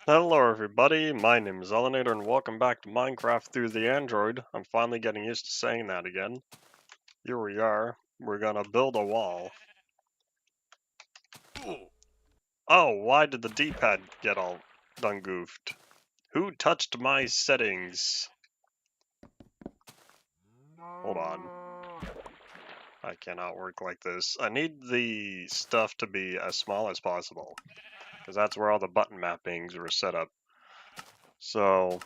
Hello everybody, my name is Elenator and welcome back to Minecraft Through the Android. I'm finally getting used to saying that again. Here we are. We're gonna build a wall. Oh, why did the D-pad get all done goofed? Who touched my settings? Hold on. I cannot work like this. I need the stuff to be as small as possible, because that's where all the button mappings were set up. So,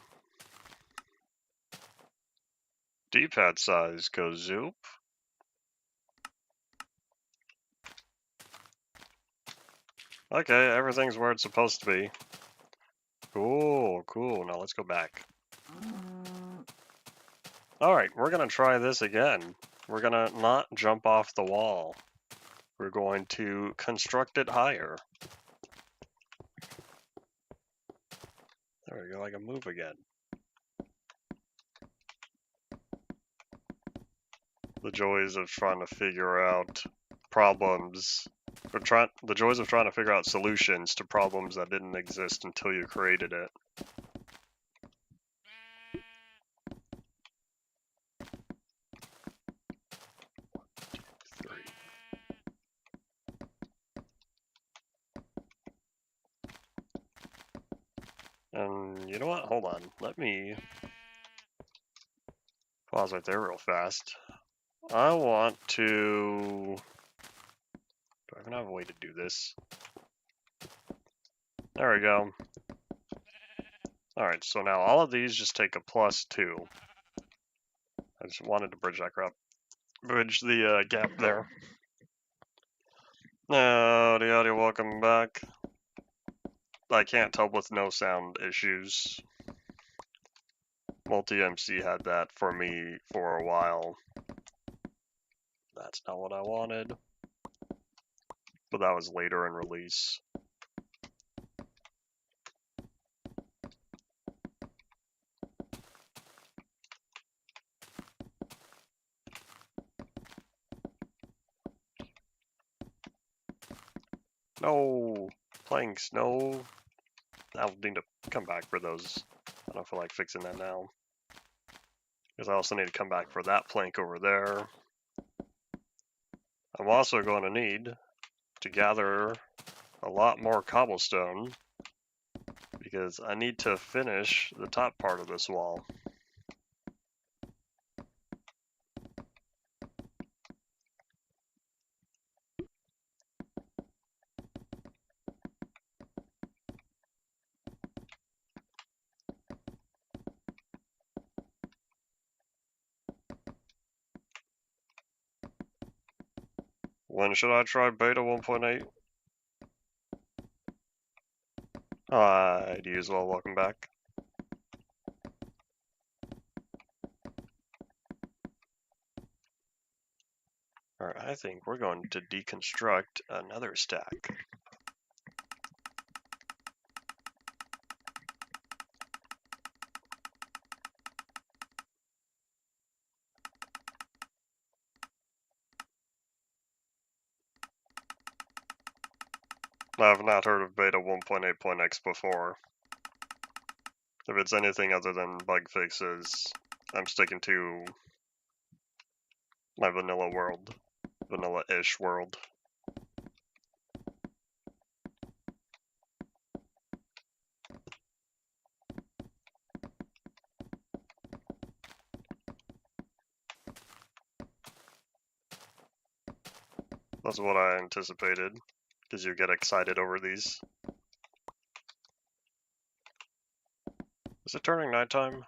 D-pad size goes zoop. Okay, everything's where it's supposed to be. Cool, cool. Now let's go back. Alright, we're gonna try this again. We're gonna not jump off the wall. We're going to construct it higher. There we go, I can move again. The joys of trying to figure out problems. The joys of trying to figure out solutions to problems that didn't exist until you created it. And you know what? Hold on. Let me pause right there real fast. I want to... Do I even have a way to do this? There we go. Alright, so now all of these just take a +2. I just wanted to bridge that crap. Bridge the gap there. Howdy, welcome back. I can't tell with no sound issues. Multi-MC had that for me for a while. That's not what I wanted. But that was later in release. No! Playing snow. I'll need to come back for those. I don't feel like fixing that now. Because I also need to come back for that plank over there. I'm also going to need to gather a lot more cobblestone because I need to finish the top part of this wall. When should I try beta 1.8? Hi, you as well, welcome back. Alright, I think we're going to deconstruct another stack. I've not heard of beta 1.8.x before. If it's anything other than bug fixes, I'm sticking to my vanilla world. Vanilla-ish world. That's what I anticipated, because you get excited over these. Is it turning nighttime?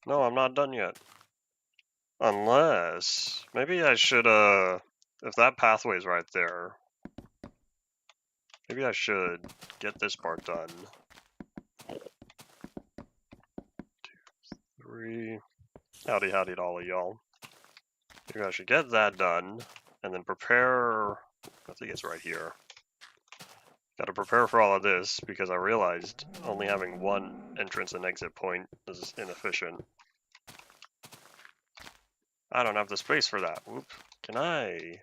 No, I'm not done yet. Unless, maybe I should, if that pathway's right there, maybe I should get this part done. 2, 3, howdy to all of y'all. Maybe I should get that done, and then prepare, I think it's right here. Gotta prepare for all of this, because I realized only having one entrance and exit point is inefficient. I don't have the space for that. Whoop. Can I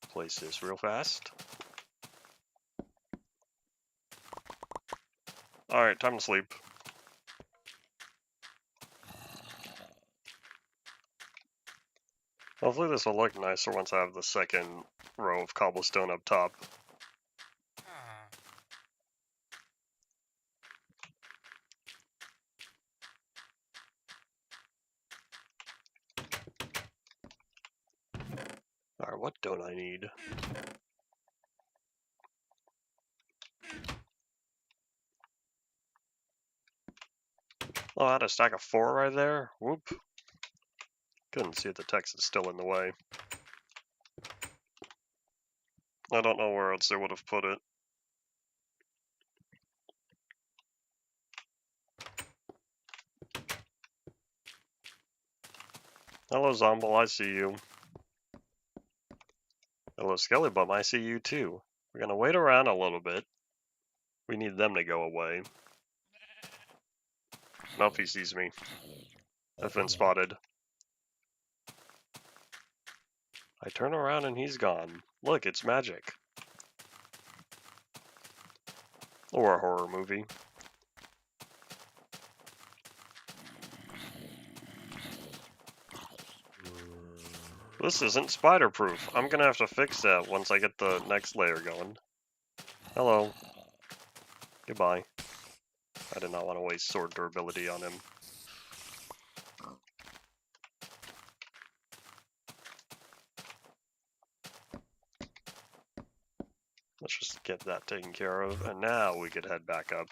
place this real fast? Alright, time to sleep. Hopefully this will look nicer once I have the second row of cobblestone up top. Alright, what don't I need? Oh, I had a stack of 4 right there? Whoop. Couldn't see it, the text is still in the way. I don't know where else they would have put it. Hello, Zomble, I see you. Hello, Skellybum, I see you too. We're gonna wait around a little bit. We need them to go away. Nope, he sees me. I've been spotted. I turn around and he's gone. Look, it's magic. Or a horror movie. This isn't spider-proof. I'm gonna have to fix that once I get the next layer going. Hello. Goodbye. I did not want to waste sword durability on him. Let's just get that taken care of, and now we could head back up.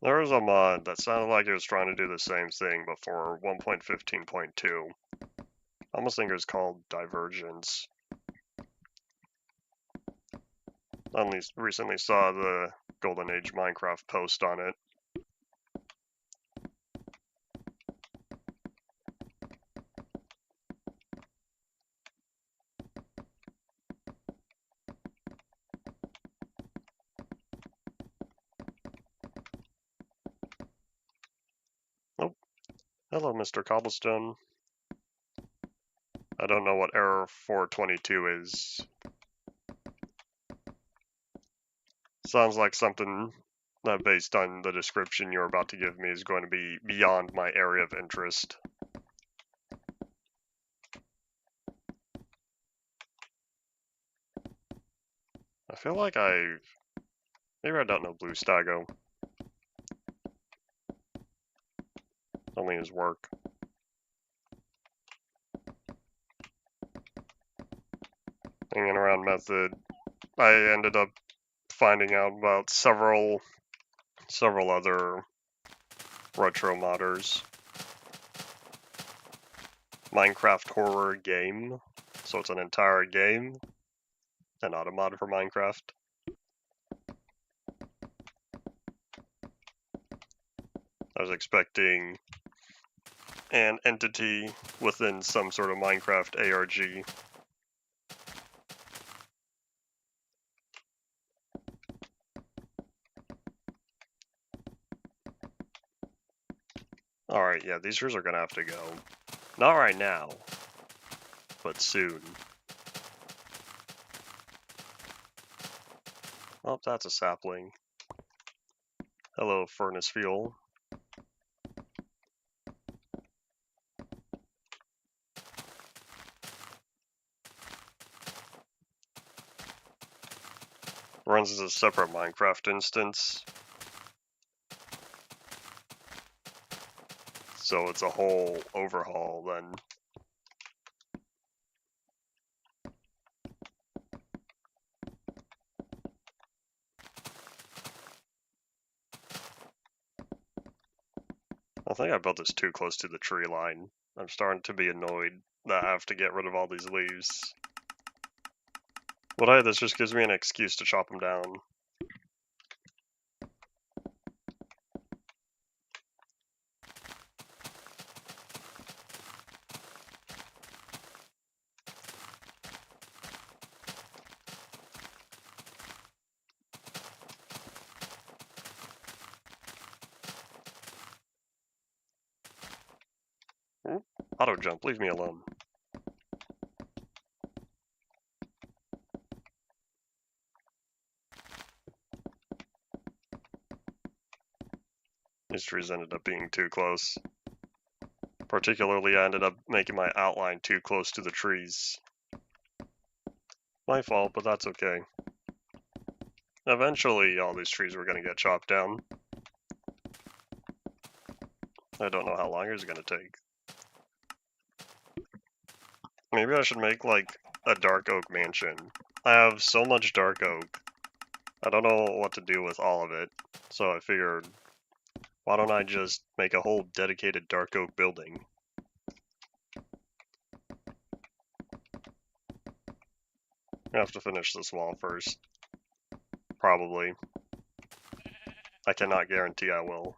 There was a mod that sounded like it was trying to do the same thing, but for 1.15.2. I almost think it was called Divergence. I only recently saw the Golden Age Minecraft post on it. Oh, hello, Mr. Cobblestone. I don't know what error 422 is. Sounds like something that, based on the description you're about to give me, is going to be beyond my area of interest. I feel like maybe I don't know Blue Stago. Only his work. Hanging around method. I ended up finding out about several other retro modders. Minecraft horror game. So it's an entire game and not a mod for Minecraft. I was expecting an entity within some sort of Minecraft ARG. Alright, yeah, these yours are gonna have to go. Not right now, but soon. Oh, that's a sapling. Hello, furnace fuel. Runs as a separate Minecraft instance. So it's a whole overhaul then. I think I built this too close to the tree line. I'm starting to be annoyed that I have to get rid of all these leaves. But hey, this just gives me an excuse to chop them down. Oop, auto jump, leave me alone. These trees ended up being too close. Particularly, I ended up making my outline too close to the trees. My fault, but that's okay. Eventually, all these trees were going to get chopped down. I don't know how long it's going to take. Maybe I should make, like, a dark oak mansion. I have so much dark oak. I don't know what to do with all of it. So I figured, why don't I just make a whole dedicated dark oak building? I have to finish this wall first. Probably. I cannot guarantee I will.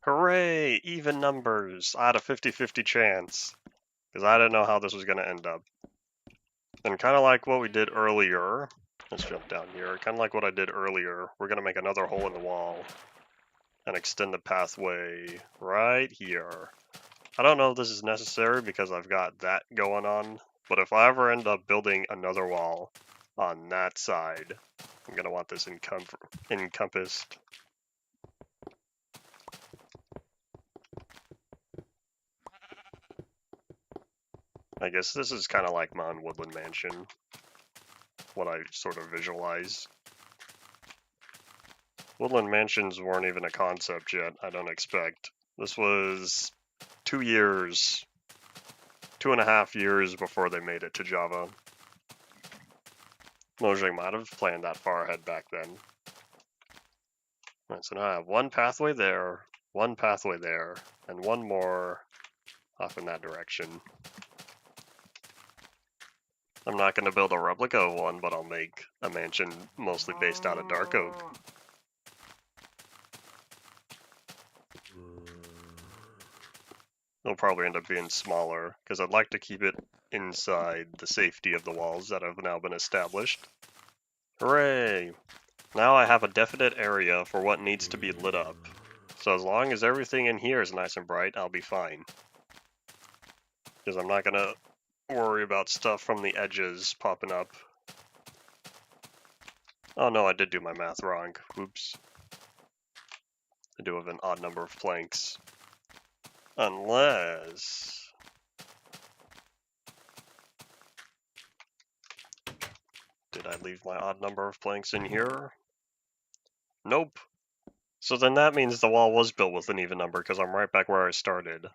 Hooray! Even numbers! I had a 50-50 chance. Because I didn't know how this was going to end up. And kind of like what we did earlier, let's jump down here, kind of like what I did earlier, we're going to make another hole in the wall and extend the pathway right here. I don't know if this is necessary because I've got that going on, but if I ever end up building another wall on that side, I'm going to want this encompassed. I guess this is kind of like my own woodland mansion, what I sort of visualize. Woodland mansions weren't even a concept yet, I don't expect. This was 2 years, 2.5 years before they made it to Java. Mojang might have planned that far ahead back then. Right, so now I have one pathway there, and one more off in that direction. I'm not going to build a replica of one, but I'll make a mansion mostly based out of dark oak. It'll probably end up being smaller, because I'd like to keep it inside the safety of the walls that have now been established. Hooray! Now I have a definite area for what needs to be lit up. So as long as everything in here is nice and bright, I'll be fine. Because I'm not going to worry about stuff from the edges popping up. Oh no, I did do my math wrong. Oops. I do have an odd number of planks. Unless... Did I leave my odd number of planks in here? Nope. So then that means the wall was built with an even number, because I'm right back where I started.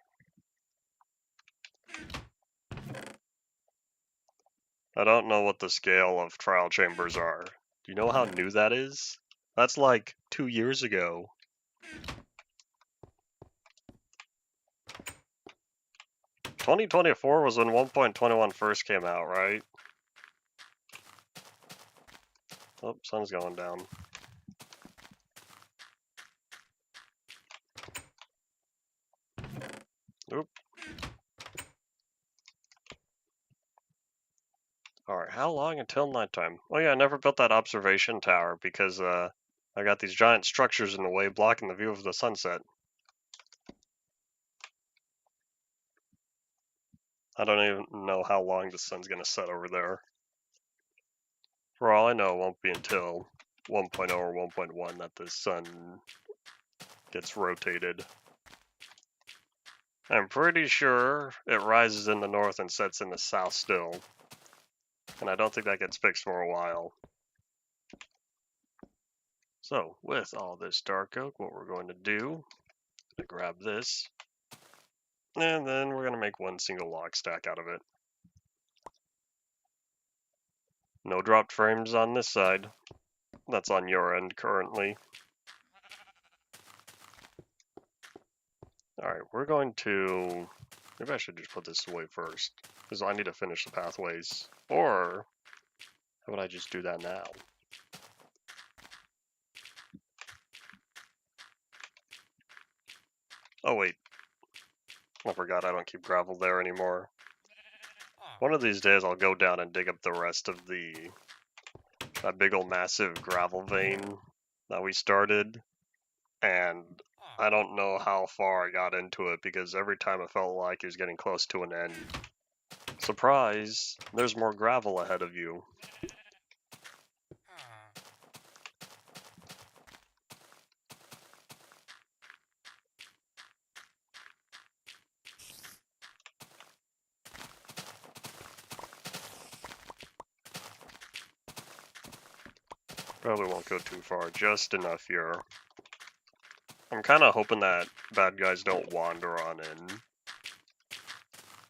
I don't know what the scale of trial chambers are. Do you know how new that is? That's like 2 years ago. ...2024 was when 1.21 first came out, right? Oh, sun's going down. Oop. Alright, how long until nighttime? Oh yeah, I never built that observation tower because I got these giant structures in the way blocking the view of the sunset. I don't even know how long the sun's gonna set over there. For all I know, it won't be until 1.0 or 1.1 that the sun gets rotated. I'm pretty sure it rises in the north and sets in the south still. And I don't think that gets fixed for a while. So, with all this dark oak, what we're going to do, I'm gonna grab this, and then we're going to make one single log stack out of it. No dropped frames on this side. That's on your end currently. Alright, we're going to... Maybe I should just put this away first, because I need to finish the pathways. Or, how would I just do that now? Oh wait, I forgot I don't keep gravel there anymore. One of these days I'll go down and dig up the rest of the that big old massive gravel vein that we started, and I don't know how far I got into it because every time it felt like it was getting close to an end. Surprise! There's more gravel ahead of you. Probably won't go too far, just enough here. I'm kind of hoping that bad guys don't wander on in.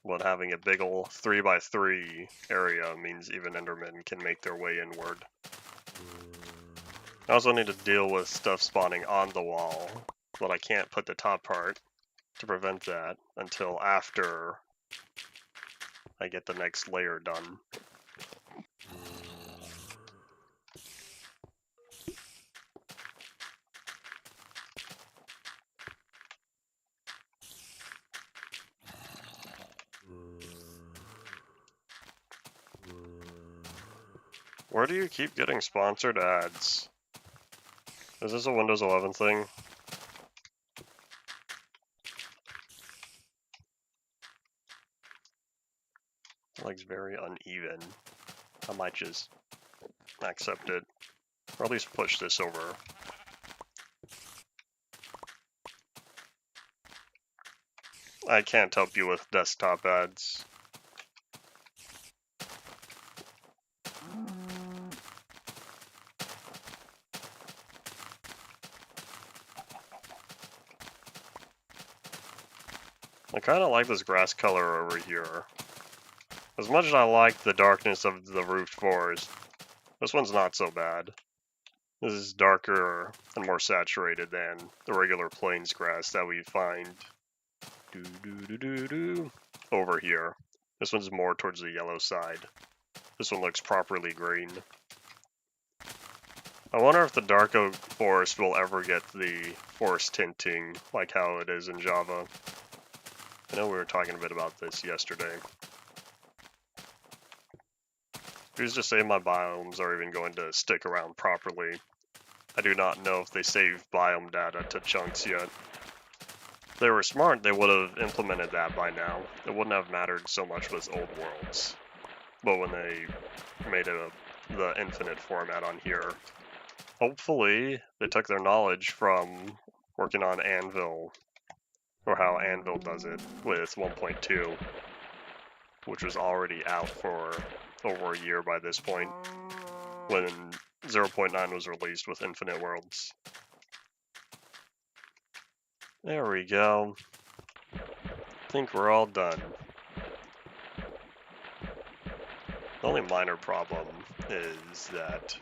But having a big ol' 3x3 area means even Endermen can make their way inward. I also need to deal with stuff spawning on the wall, but I can't put the top part to prevent that until after I get the next layer done. Where do you keep getting sponsored ads? Is this a Windows 11 thing? Looks very uneven. I might just accept it, or at least push this over. I can't help you with desktop ads. I kind of like this grass color over here. As much as I like the darkness of the roofed forest, this one's not so bad. This is darker and more saturated than the regular plains grass that we find over here. This one's more towards the yellow side. This one looks properly green. I wonder if the dark oak forest will ever get the forest tinting like how it is in Java. I know we were talking a bit about this yesterday. Who's to say my biomes are even going to stick around properly? I do not know if they save biome data to chunks yet. If they were smart, they would have implemented that by now. It wouldn't have mattered so much with old worlds. But when they made the infinite format on here, hopefully they took their knowledge from working on Anvil, or how Anvil does it with 1.2, which was already out for over a year by this point, when 0.9 was released with Infinite Worlds. There we go. I think we're all done. The only minor problem is that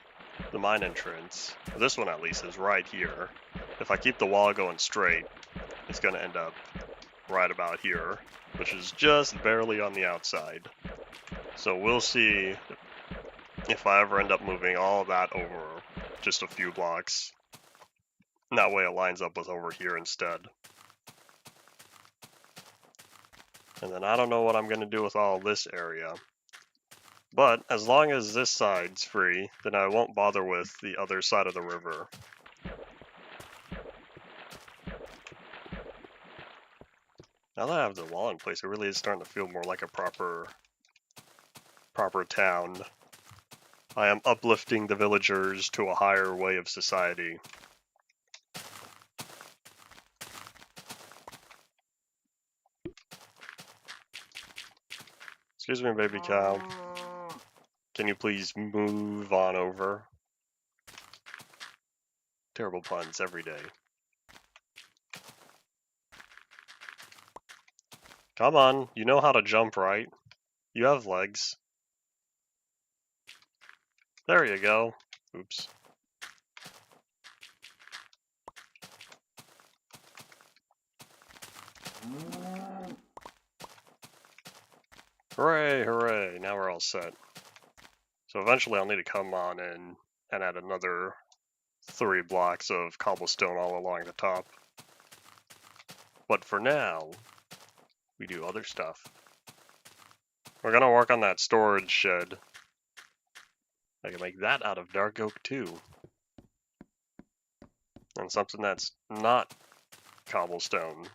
the mine entrance, this one at least, is right here. If I keep the wall going straight, it's going to end up right about here, which is just barely on the outside. So we'll see if I ever end up moving all of that over just a few blocks. And that way it lines up with over here instead. And then I don't know what I'm going to do with all this area. But as long as this side's free, then I won't bother with the other side of the river. Now that I have the wall in place, it really is starting to feel more like a proper town. I am uplifting the villagers to a higher way of society. Excuse me, baby cow. Can you please move on over? Terrible puns every day. Come on, you know how to jump, right? You have legs. There you go. Oops. Hooray, hooray, now we're all set. So eventually I'll need to come on in and add another 3 blocks of cobblestone all along the top. But for now, we do other stuff. We're gonna work on that storage shed. I can make that out of dark oak too. And something that's not cobblestone.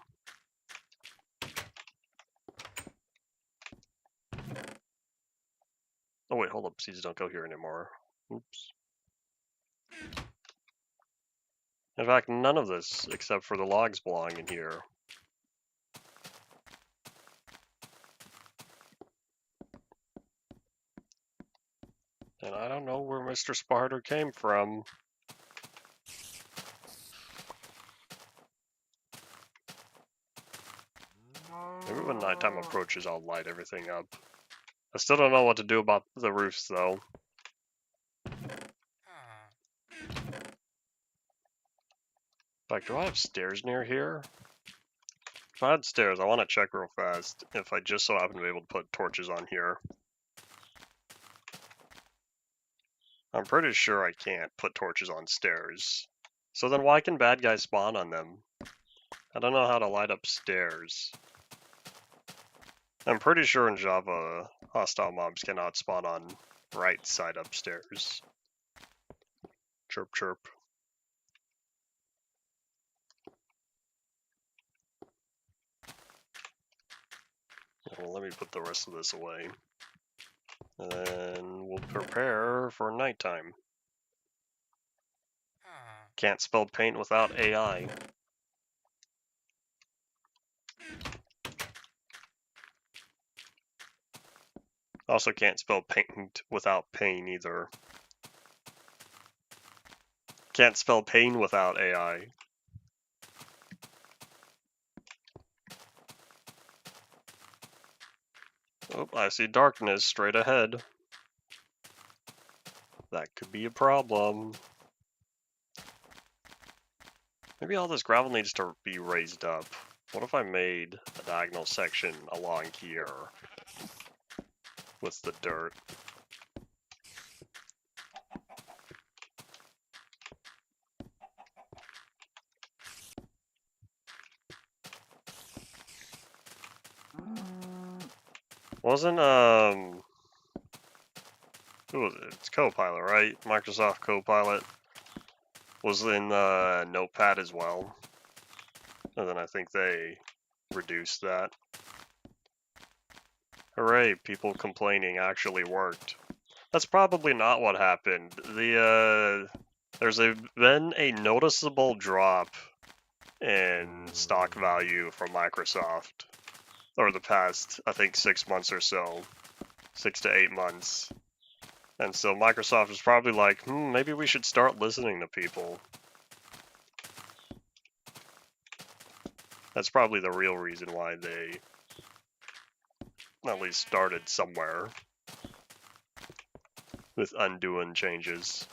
Oh wait, hold up, seeds don't go here anymore. Oops. In fact, none of this, except for the logs, belong in here. And I don't know where Mr. Sparta came from. Maybe when nighttime approaches, I'll light everything up. I still don't know what to do about the roofs, though. Like, do I have stairs near here? If I had stairs, I want to check real fast if I just so happen to be able to put torches on here. I'm pretty sure I can't put torches on stairs. So then why can bad guys spawn on them? I don't know how to light up stairs. I'm pretty sure in Java, hostile mobs cannot spawn on right side upstairs. Chirp chirp. Well, let me put the rest of this away. And then we'll prepare for nighttime. Can't spell paint without AI. Also can't spell paint without pain either. Can't spell pain without AI. Oh, I see darkness straight ahead. That could be a problem. Maybe all this gravel needs to be raised up. What if I made a diagonal section along here with the dirt? Wasn't, who was it? It's Copilot, right? Microsoft Copilot was in Notepad as well. And then I think they reduced that. Hooray, people complaining actually worked. That's probably not what happened. There's been a noticeable drop in stock value from Microsoft over the past, I think, 6 months or so. 6 to 8 months. And so Microsoft is probably like, maybe we should start listening to people. That's probably the real reason why they at least started somewhere with undoing changes.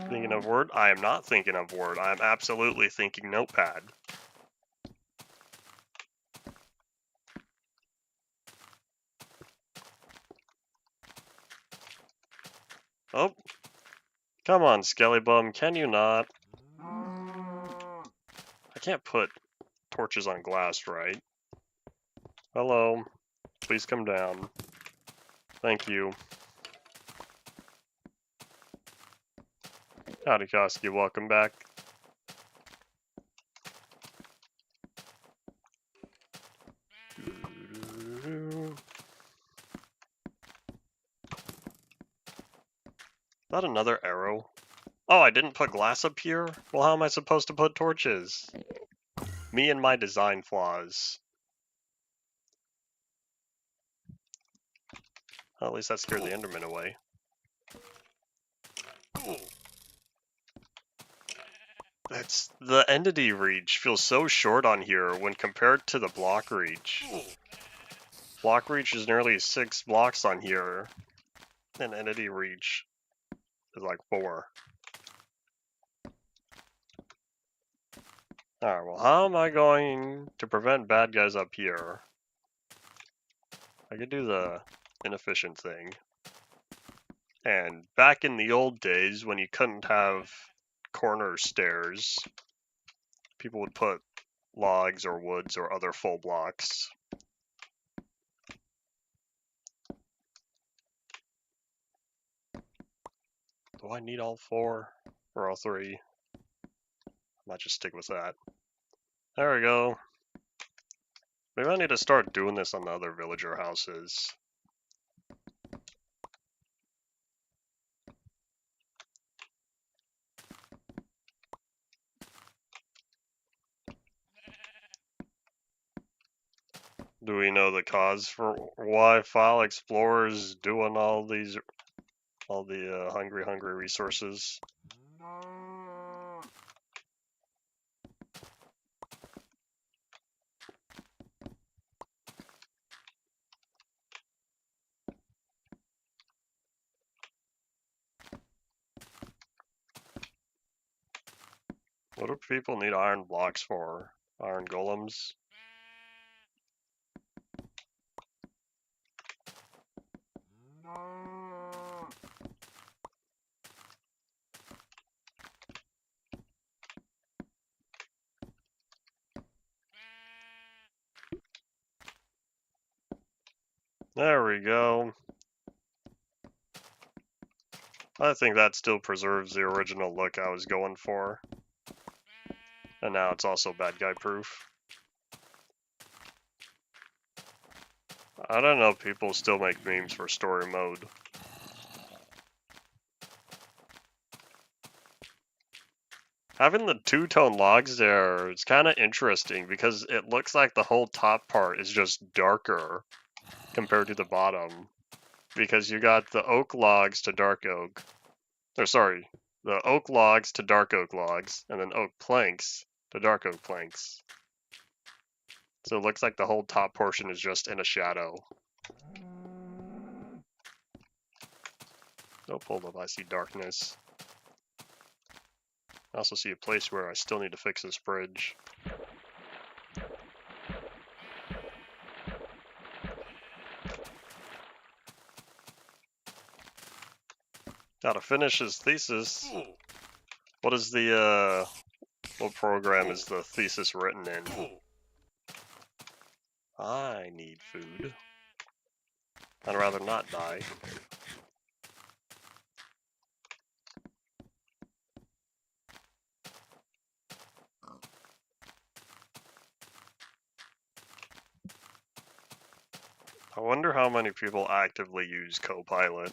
Thinking of Word? I am not thinking of Word. I am absolutely thinking Notepad. Oh, come on, Skellybum, can you not? I can't put torches on glass, right? Hello, please come down. Thank you. Howdy, Koski, welcome back. Is that another arrow? Oh, I didn't put glass up here? Well, how am I supposed to put torches? Me and my design flaws. Well, at least that scared the Enderman away. The entity reach feels so short on here when compared to the block reach. Block reach is nearly 6 blocks on here, and entity reach is like 4. Alright, well, how am I going to prevent bad guys up here? I could do the inefficient thing. And back in the old days, when you couldn't have corner stairs, people would put logs or woods or other full blocks. Do I need all 4 or all 3? I might just stick with that. There we go. Maybe I need to start doing this on the other villager houses. Do we know the cause for why File Explorer's doing all the hungry resources? What do people need iron blocks for? Iron golems? There we go. I think that still preserves the original look I was going for. And now it's also bad guy proof. I don't know if people still make memes for story mode. Having the two-tone logs there, it's kind of interesting because it looks like the whole top part is just darker compared to the bottom. Because you got the oak logs to dark oak. Or sorry, the oak logs to dark oak logs, and then oak planks to dark oak planks. So it looks like the whole top portion is just in a shadow. Oh, hold up, I see darkness. I also see a place where I still need to fix this bridge. Gotta finish his thesis. What is the, what program is the thesis written in? I need food. I'd rather not die. I wonder how many people actively use Copilot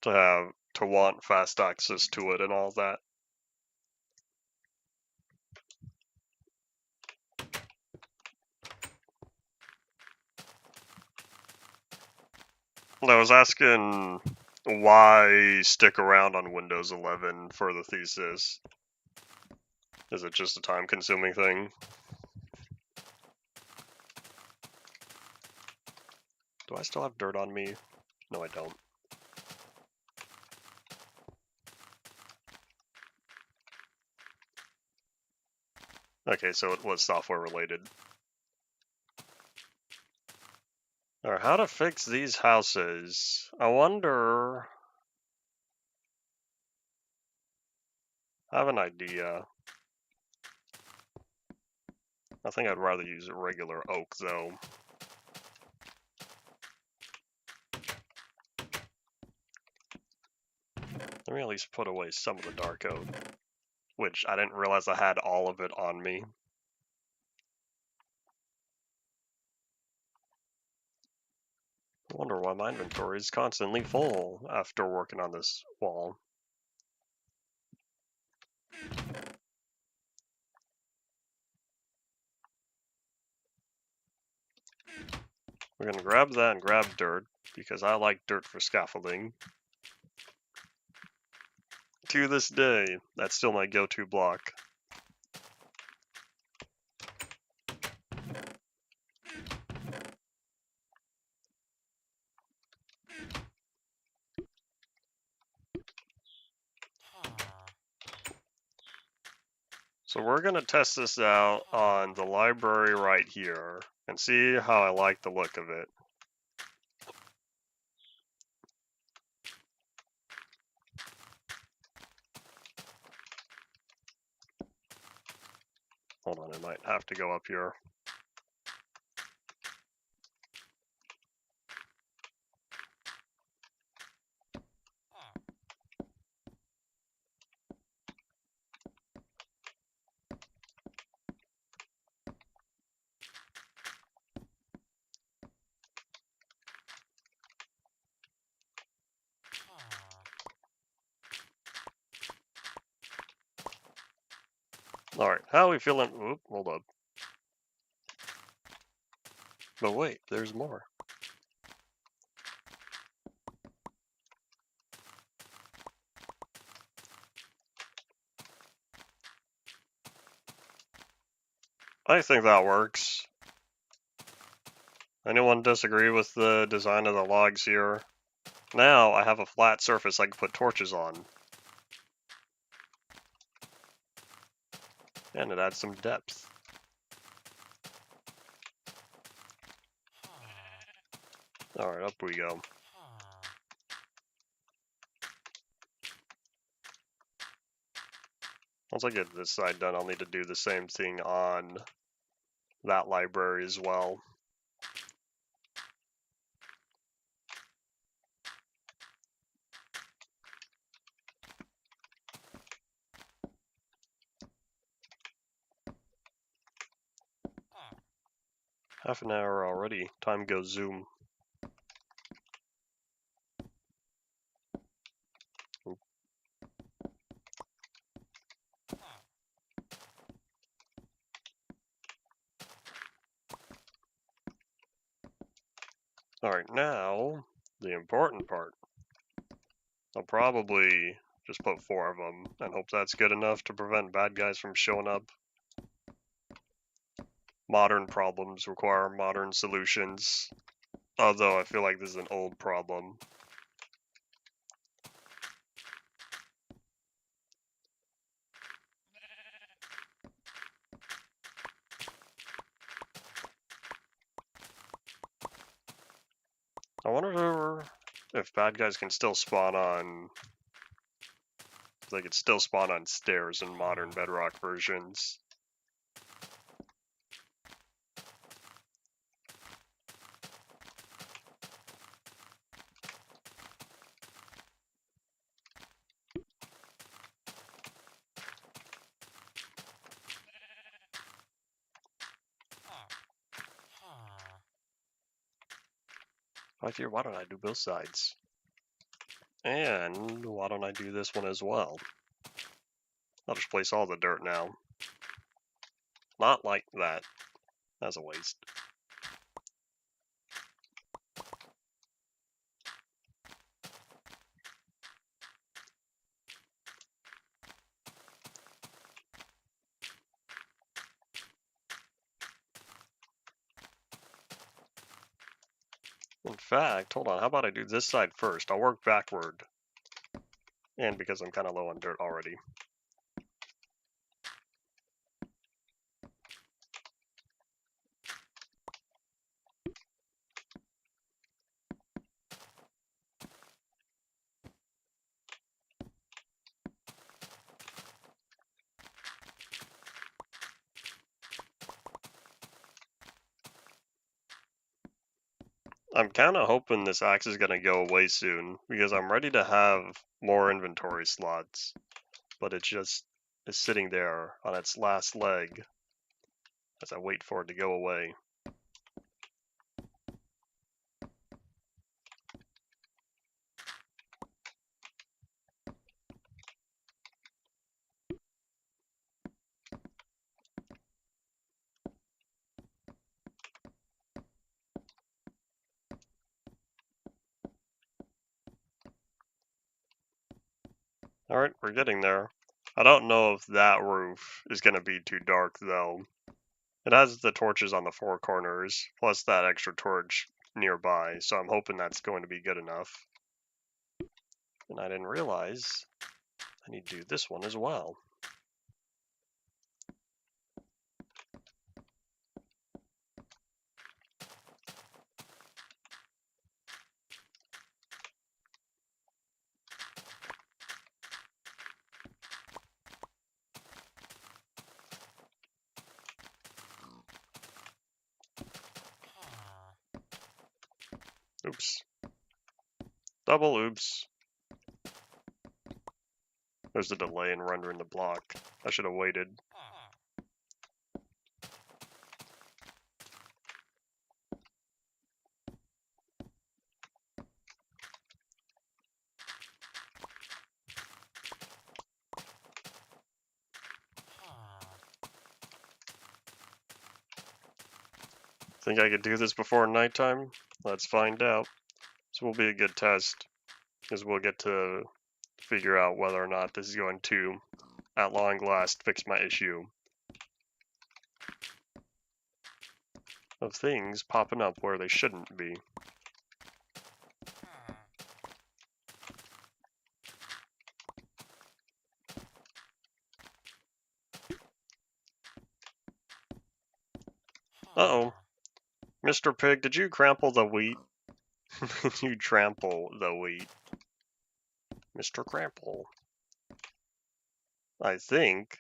to want fast access to it and all that. I was asking why stick around on Windows 11 for the thesis. Is it just a time-consuming thing? Do I still have dirt on me? No, I don't. Okay, so it was software related. Alright, how to fix these houses? I wonder... I have an idea. I think I'd rather use a regular oak, though. Let me at least put away some of the dark oak, which I didn't realize I had all of it on me. I wonder why my inventory is constantly full after working on this wall. We're gonna grab that and grab dirt, because I like dirt for scaffolding. To this day, that's still my go-to block. So we're gonna test this out on the library right here, and see how I like the look of it. Hold on, I might have to go up here. Alright, how are we feeling? Oop, hold up. But wait, there's more. I think that works. Anyone disagree with the design of the logs here? Now I have a flat surface I can put torches on. And it adds some depth. Alright, up we go. Once I get this side done, I'll need to do the same thing on that library as well. Half an hour already. Time goes zoom. Alright, now, the important part. I'll probably just put 4 of them and hope that's good enough to prevent bad guys from showing up. Modern problems require modern solutions. Although I feel like this is an old problem. I wonder if bad guys can still spawn on... They could still spawn on stairs in modern Bedrock versions. Why don't I do both sides? And why don't I do this one as well? I'll just place all the dirt now. Not like that. That's a waste. In fact, hold on, how about I do this side first? I'll work backward. And because I'm kind of low on dirt already. I'm kind of hoping this axe is going to go away soon, because I'm ready to have more inventory slots. But it just is sitting there on its last leg as I wait for it to go away. Alright, we're getting there. I don't know if that roof is going to be too dark, though. It has the torches on the 4 corners, plus that extra torch nearby, so I'm hoping that's going to be good enough. And I didn't realize I need to do this one as well. Oops. Double oops. There's a delay in rendering the block. I should have waited. Think I could do this before nighttime? Let's find out. This will be a good test, because we'll get to figure out whether or not this is going to, at long last, fix my issue of things popping up where they shouldn't be. Uh-oh. Mr. Pig, did you trample the wheat? You trample the wheat. Mr. Crample. I think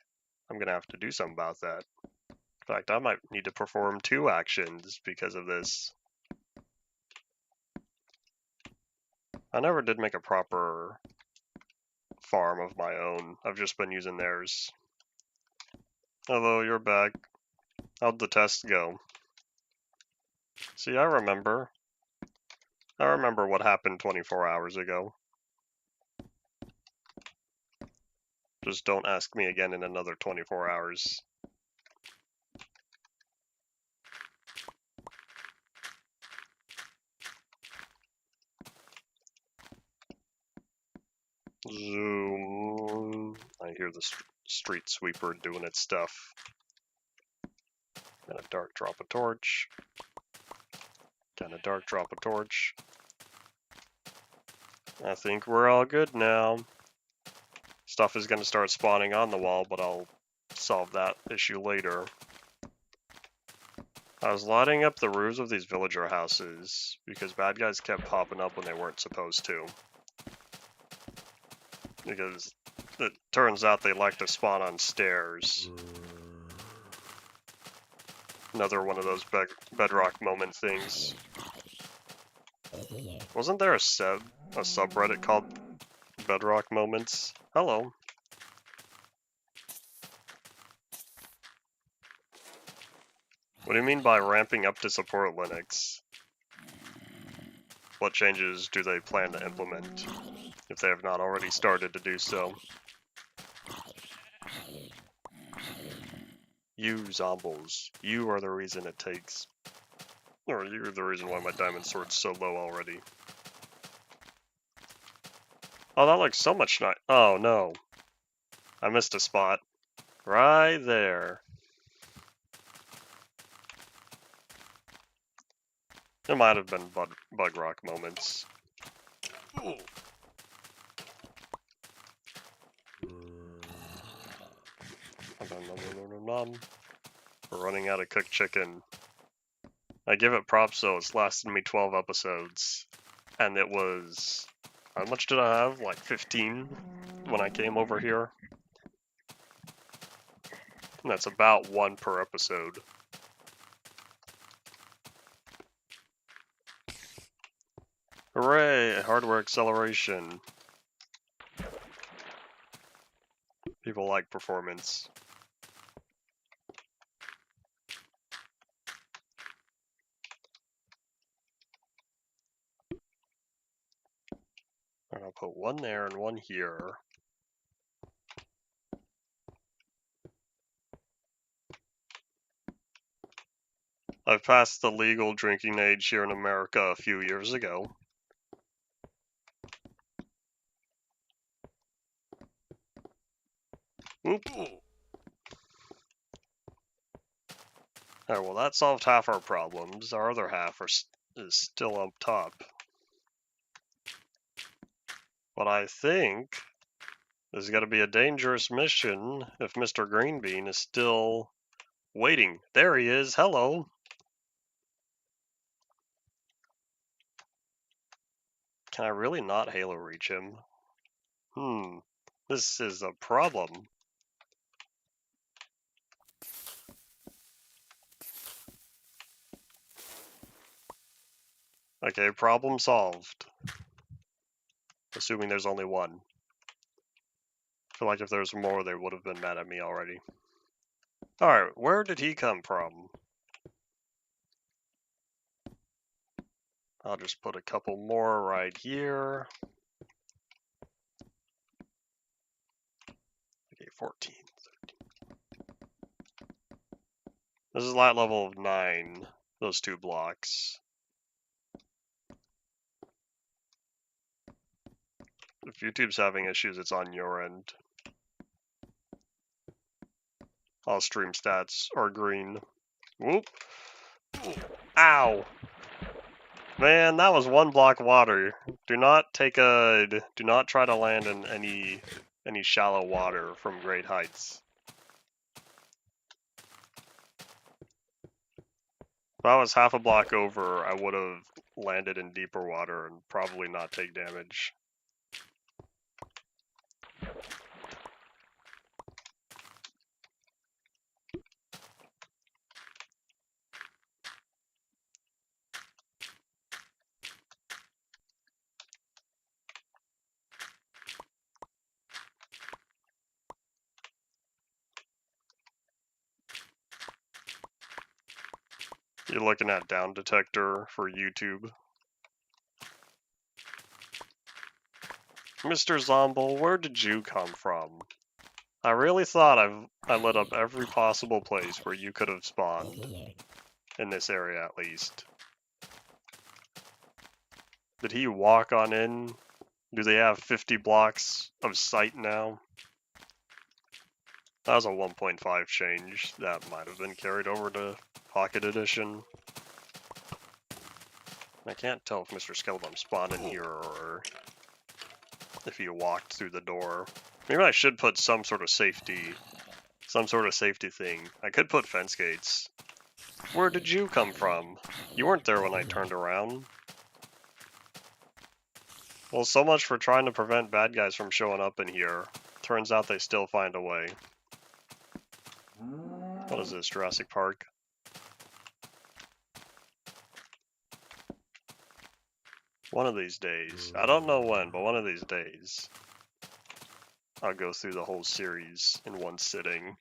I'm gonna have to do something about that. In fact, I might need to perform 2 actions because of this. I never did make a proper farm of my own. I've just been using theirs. Hello, you're back. How'd the test go? See, I remember. I remember what happened 24 hours ago. Just don't ask me again in another 24 hours. Zoom. I hear the street sweeper doing its stuff. Gonna dark drop a torch. Gonna dark drop a torch. I think we're all good now. Stuff is gonna start spawning on the wall, but I'll solve that issue later. I was lighting up the roofs of these villager houses because bad guys kept popping up when they weren't supposed to. Because it turns out they like to spawn on stairs. Another one of those bedrock moment things. Wasn't there a subreddit called Bedrock Moments? Hello. What do you mean by ramping up to support Linux? What changes do they plan to implement, if they have not already started to do so? You zombies, you are the reason it takes... Or you're the reason why my diamond sword's so low already. Oh, that looks so much nice. Oh, no. I missed a spot. Right there. It might have been bug rock moments. We're running out of cooked chicken. I give it props though, it's lasted me 12 episodes. And it was... How much did I have? Like 15 when I came over here? And that's about 1 per episode. Hooray! Hardware acceleration. People like performance. And I'll put 1 there and 1 here. I've passed the legal drinking age here in America a few years ago. Oop. Alright, well that solved half our problems. Our other half is still up top. But I think this is going to be a dangerous mission if Mr. Greenbean is still waiting. There he is. Hello. Can I really not Halo reach him? This is a problem. Okay, problem solved. Assuming there's only one. I feel like if there's more, they would have been mad at me already. Alright, where did he come from? I'll just put a couple more right here. Okay, 14, 13. This is light level of 9, those 2 blocks. If YouTube's having issues, it's on your end. All stream stats are green. Whoop. Ow. Man, that was 1 block water. Do not try to land in any shallow water from great heights. If I was half a block over, I would have landed in deeper water and probably not take damage. You're looking at down detector for YouTube. Mr. Zomble, where did you come from? I really thought I lit up every possible place where you could have spawned. In this area, at least. Did he walk on in? Do they have 50 blocks of sight now? That was a 1.5 change. That might have been carried over to Pocket Edition. I can't tell if Mr. Skeleton spawned in here or if he walked through the door. Maybe I should put some sort of safety thing. I could put fence gates. Where did you come from? You weren't there when I turned around. Well, so much for trying to prevent bad guys from showing up in here. Turns out they still find a way. What is this, Jurassic Park? One of these days, I don't know when, but one of these days, I'll go through the whole series in one sitting.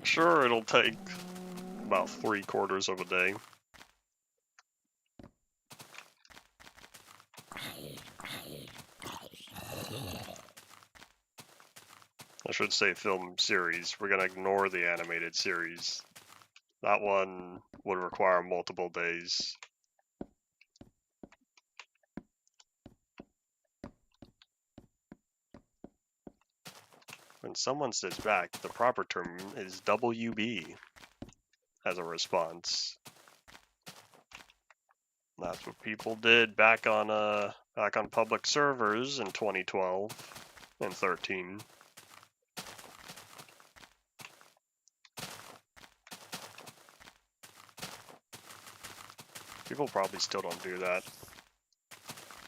Sure, it'll take about 3/4 of a day. I should say film series. We're gonna ignore the animated series. That one would require multiple days. When someone sits back, the proper term is WB as a response. That's what people did back on public servers in 2012 and 13. People probably still don't do that.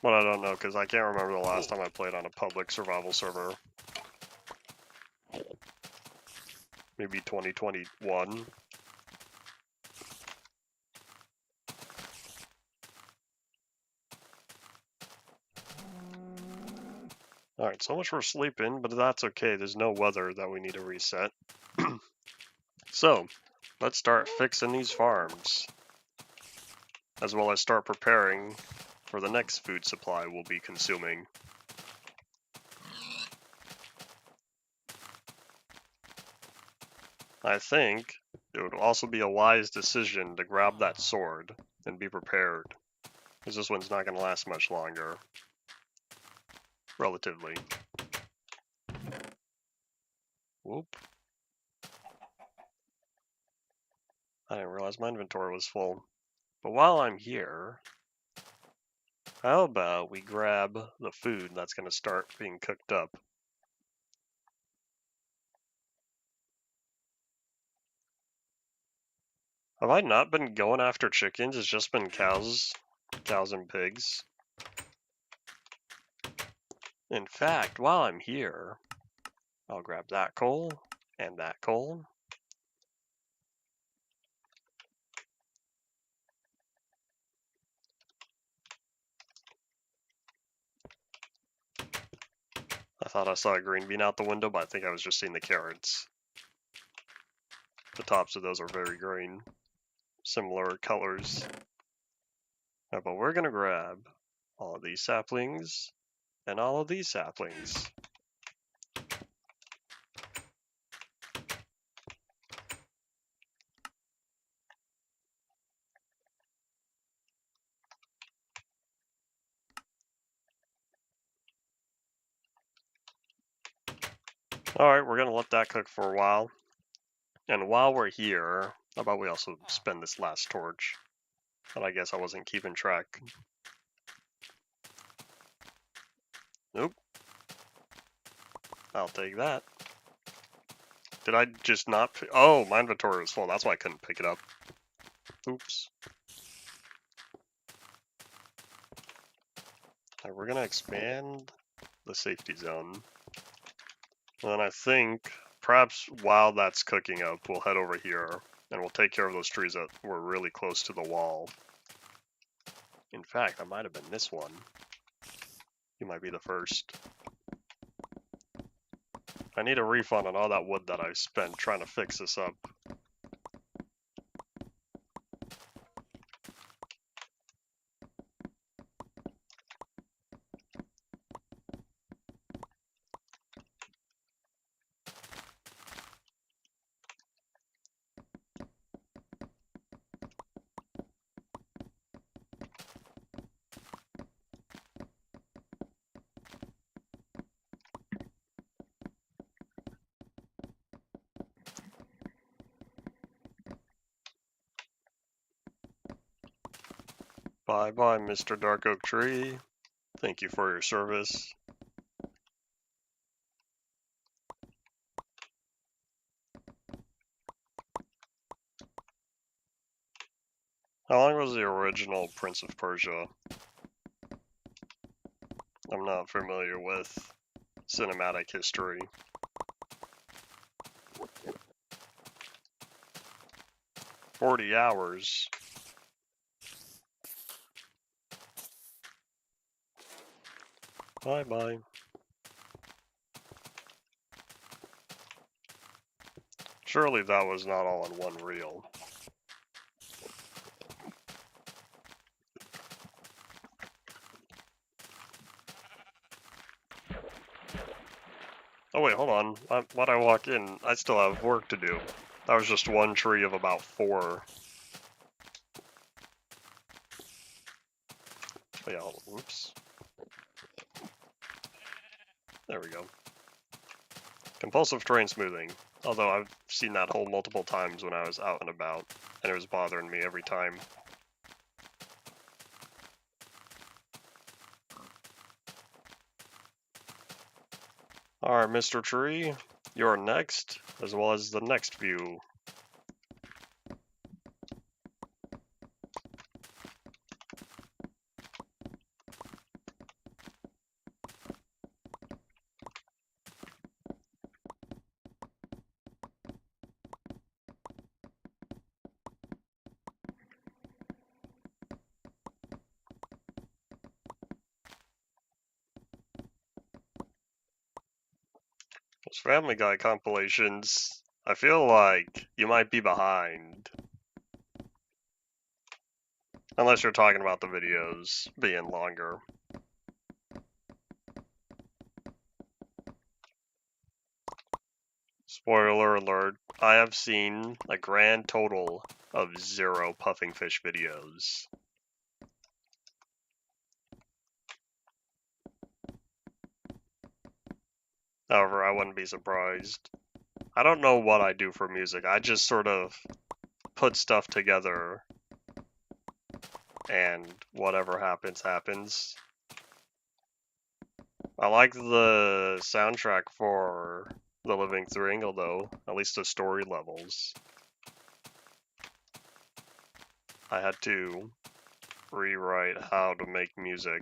But I don't know, because I can't remember the last time I played on a public survival server. Maybe 2021. Alright, so much for sleeping, but that's okay. There's no weather that we need to reset. So, let's start fixing these farms. As well as start preparing for the next food supply we'll be consuming. I think it would also be a wise decision to grab that sword and be prepared, because this one's not going to last much longer. Relatively. Whoop. I didn't realize my inventory was full. But while I'm here, how about we grab the food that's going to start being cooked up? Have I not been going after chickens? It's just been cows and pigs. In fact, while I'm here, I'll grab that coal and that coal. thought I saw a green bean out the window, but I think I was just seeing the carrots. The tops of those are very green. Similar colors. Right, but we're gonna grab all of these saplings and all of these saplings. Alright, we're gonna let that cook for a while. And while we're here, how about we also spend this last torch? But I guess I wasn't keeping track. Nope. I'll take that. Did I just not oh, my inventory was full. That's why I couldn't pick it up. Oops. Alright, we're gonna expand the safety zone. And then I think, perhaps while that's cooking up, we'll head over here, and we'll take care of those trees that were really close to the wall. In fact, that might have been this one. You might be the first. I need a refund on all that wood that I spent trying to fix this up. Bye-bye, Mr. Dark Oak Tree. Thank you for your service. How long was the original Prince of Persia? I'm not familiar with cinematic history. 40 hours. Bye-bye. Surely that was not all in one reel. Oh wait, hold on. Why'd I walk in? I still have work to do. That was just one tree of about 4. Oh yeah, hold on. Oops. There we go. Compulsive terrain smoothing. Although I've seen that hole multiple times when I was out and about, and it was bothering me every time. Alright, Mr. Tree, you're next, as well as the next view. Those Family Guy compilations, I feel like you might be behind. Unless you're talking about the videos being longer. Spoiler alert, I have seen a grand total of 0 puffing fish videos. However, I wouldn't be surprised. I don't know what I do for music. I just sort of put stuff together and whatever happens, happens. I like the soundtrack for The Living Triangle though, at least the story levels. I had to rewrite how to make music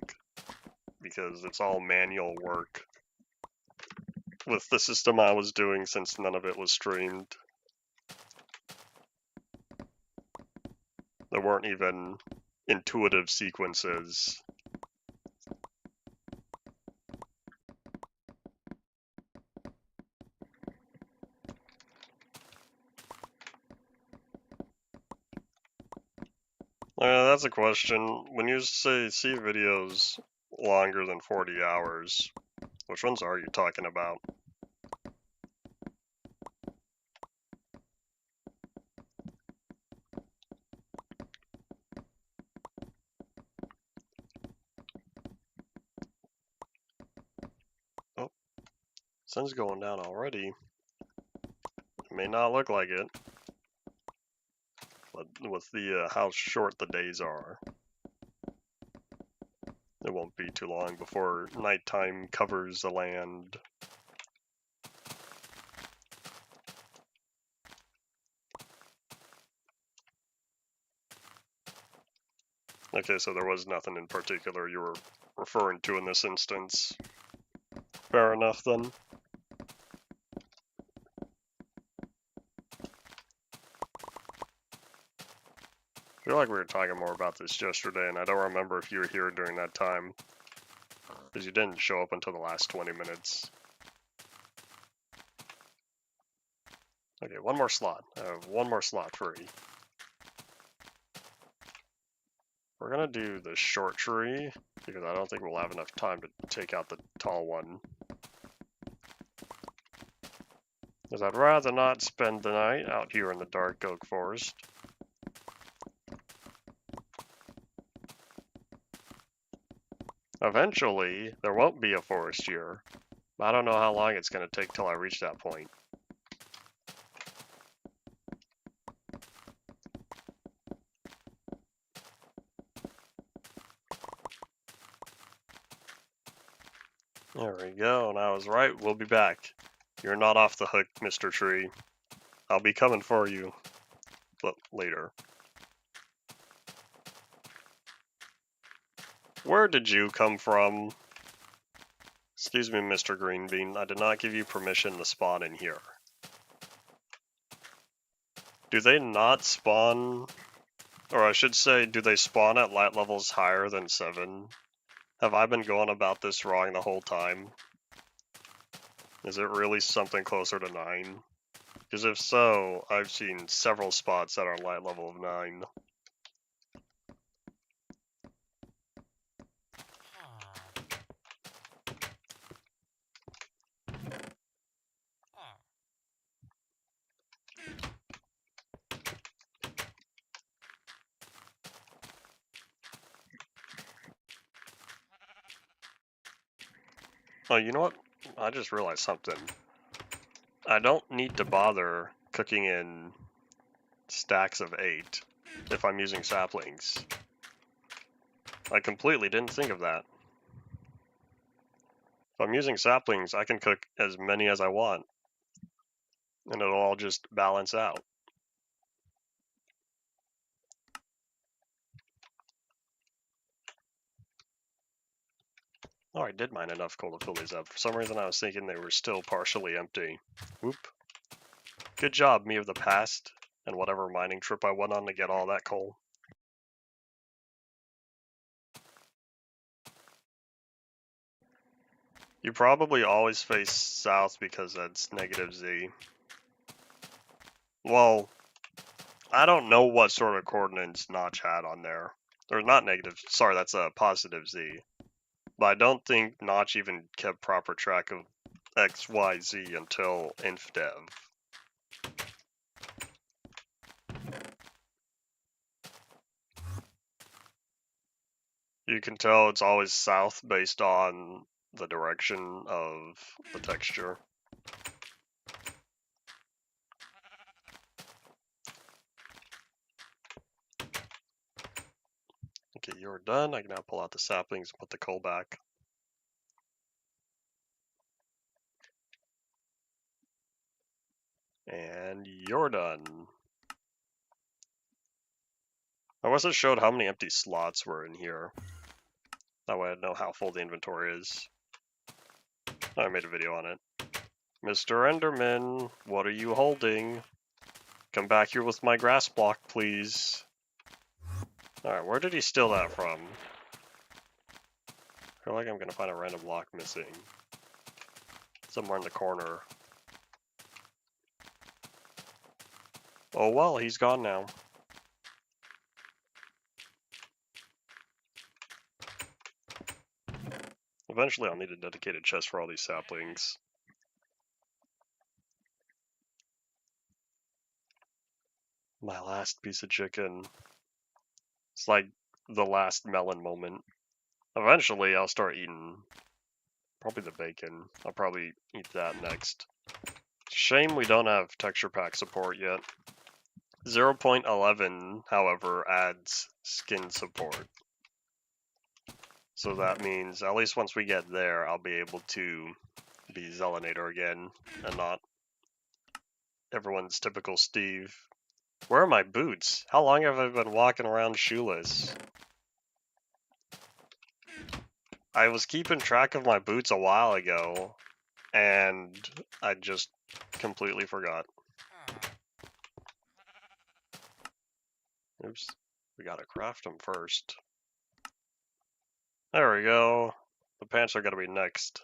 because it's all manual work with the system I was doing since none of it was streamed. There weren't even intuitive sequences. That's a question. When you say see videos longer than 40 hours, which ones are you talking about? Oh, sun's going down already. It may not look like it, but with the how short the days are, it won't be too long before nighttime covers the land. Okay, so there was nothing in particular you were referring to in this instance. Fair enough then. I feel like we were talking more about this yesterday, and I don't remember if you were here during that time, because you didn't show up until the last 20 minutes. Okay, one more slot. I have one more slot free. We're gonna do the short tree, because I don't think we'll have enough time to take out the tall one. Because I'd rather not spend the night out here in the dark oak forest. Eventually, there won't be a forest here. I don't know how long it's going to take till I reach that point. There we go, and I was right, we'll be back. You're not off the hook, Mr. Tree. I'll be coming for you later. Where did you come from? Excuse me, Mr. Greenbean, I did not give you permission to spawn in here. Do they not spawn, or I should say, do they spawn at light levels higher than 7? Have I been going about this wrong the whole time? Is it really something closer to 9? Because if so, I've seen several spots that are light level of 9. Oh, you know what? I just realized something. I don't need to bother cooking in stacks of 8 if I'm using saplings. I completely didn't think of that. If I'm using saplings, I can cook as many as I want, and it'll all just balance out. Oh, I did mine enough coal to fill these up. For some reason I was thinking they were still partially empty. Whoop. Good job, me of the past, and whatever mining trip I went on to get all that coal. You probably always face south because that's negative Z. Well, I don't know what sort of coordinates Notch had on there. Or not negative, sorry, that's a positive Z. But I don't think Notch even kept proper track of X, Y, Z until InfDev. You can tell it's always south based on the direction of the texture. Okay, you're done. I can now pull out the saplings and put the coal back. And you're done. I wish it showed how many empty slots were in here. That way I'd know how full the inventory is. I made a video on it. Mr. Enderman, what are you holding? Come back here with my grass block, please. Alright, where did he steal that from? I feel like I'm gonna find a random block missing. Somewhere in the corner. Oh well, he's gone now. Eventually I'll need a dedicated chest for all these saplings. My last piece of chicken. It's like the last melon moment. Eventually I'll start eating probably the bacon. I'll probably eat that next. Shame we don't have texture pack support yet. 0.11, however, adds skin support. So that means at least once we get there, I'll be able to be Zelinator again and not everyone's typical Steve. Where are my boots? How long have I been walking around shoeless? I was keeping track of my boots a while ago, and I just completely forgot. Oops. We gotta craft them first. There we go. The pants are gonna be next.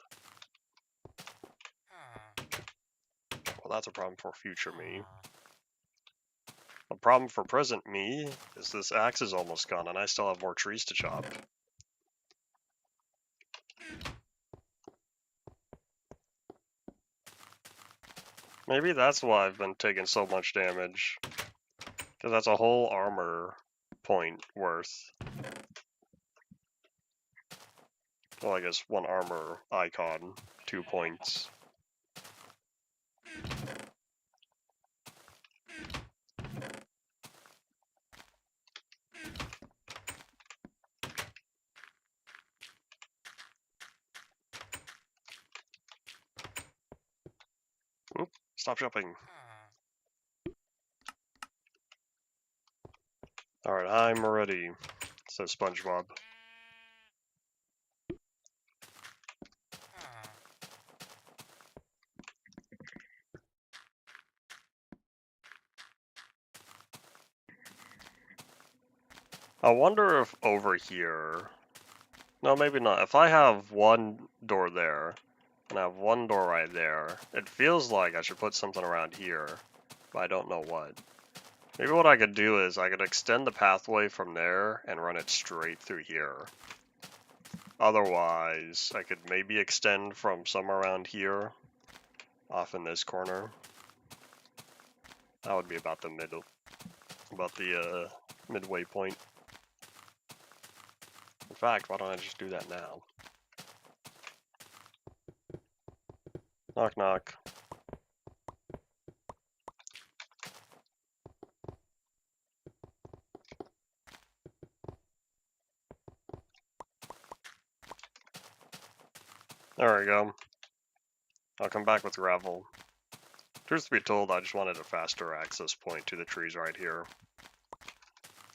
Well, that's a problem for future me. A problem for present me is this axe is almost gone and I still have more trees to chop. Maybe that's why I've been taking so much damage. Because that's a whole armor point worth. Well, I guess one armor icon, 2 points. Oop, stop jumping. Alright, I'm ready, says SpongeBob. I wonder if over here... No, maybe not. If I have one door there, and I have one door right there, it feels like I should put something around here, but I don't know what. Maybe what I could do is I could extend the pathway from there and run it straight through here. Otherwise, I could maybe extend from somewhere around here, off in this corner. That would be about the midway point. In fact, why don't I just do that now? Knock knock. There we go. I'll come back with gravel. Truth be told, I just wanted a faster access point to the trees right here.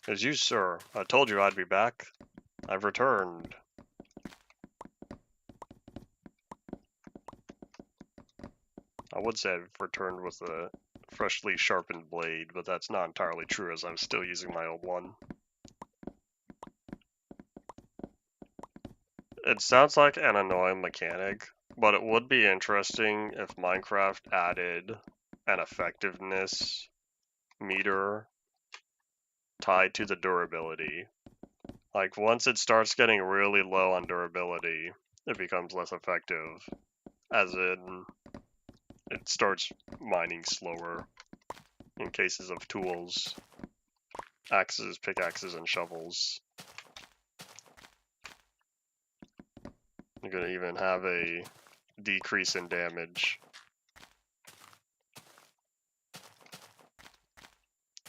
As you, sir, I told you I'd be back. I've returned. I would say I've returned with a freshly sharpened blade, but that's not entirely true as I'm still using my old one. It sounds like an annoying mechanic, but it would be interesting if Minecraft added an effectiveness meter tied to the durability. Like, once it starts getting really low on durability, it becomes less effective. As in, it starts mining slower in cases of tools, axes, pickaxes, and shovels. You're gonna even have a decrease in damage.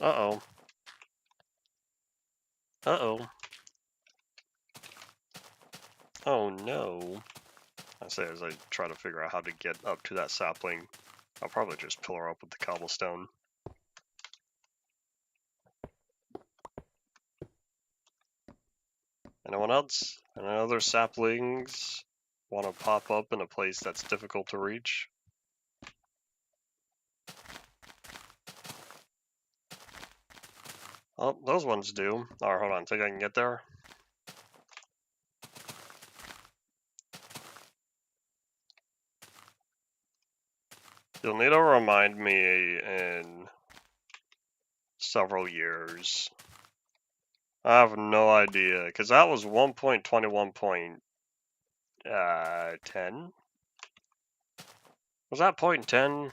Uh-oh. Uh-oh. Oh no. I say as I try to figure out how to get up to that sapling, I'll probably just pillar up with the cobblestone. Anyone else? Any other saplings want to pop up in a place that's difficult to reach? Oh, those ones do. Alright, hold on. Think I can get there? You'll need to remind me in several years. I have no idea, because that was 1.21. 10? Was that 0.10?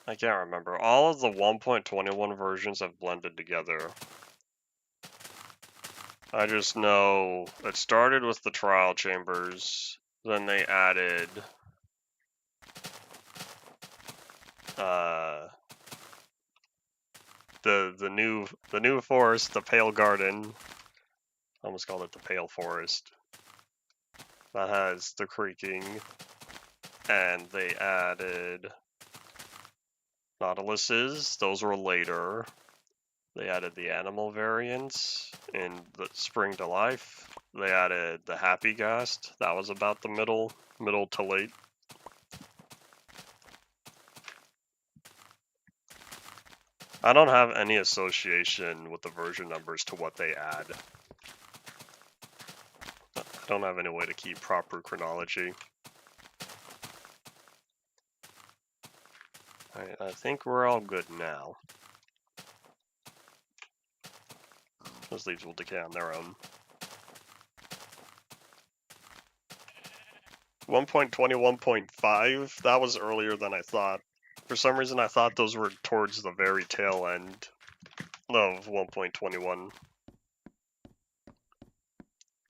I can't remember. All of the 1.21 versions have blended together. I just know it started with the trial chambers, then they added the new forest, the Pale Garden. I almost called it the Pale Forest. That has the creaking, and they added Nautiluses. Those were later. They added the animal variants in the Spring to Life. They added the Happy Ghast. That was about the middle to late. I don't have any association with the version numbers to what they add. I don't have any way to keep proper chronology. Alright, I think we're all good now. Those leaves will decay on their own. 1.21.5, that was earlier than I thought. For some reason I thought those were towards the very tail end of 1.21.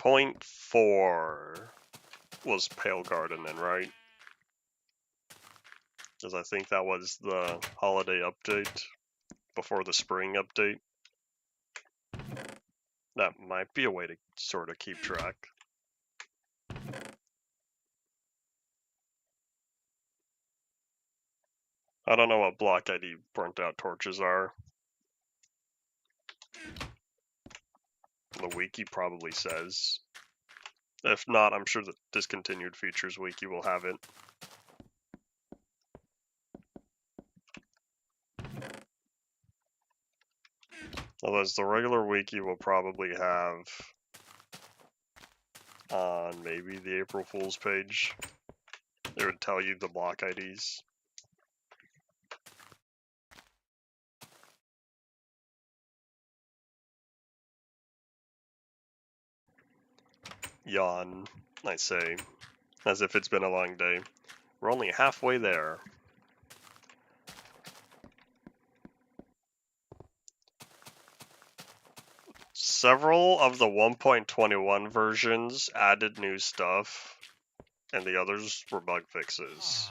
0.4 was Pale Garden then, right? Because I think that was the holiday update before the spring update. That might be a way to sort of keep track. I don't know what block ID burnt out torches are. The wiki probably says. If not, I'm sure the discontinued features wiki will have it. Otherwise, the regular wiki will probably have on maybe the April Fool's page. It would tell you the block IDs. Yawn, I say, as if it's been a long day. We're only halfway there. Several of the 1.21 versions added new stuff, and the others were bug fixes.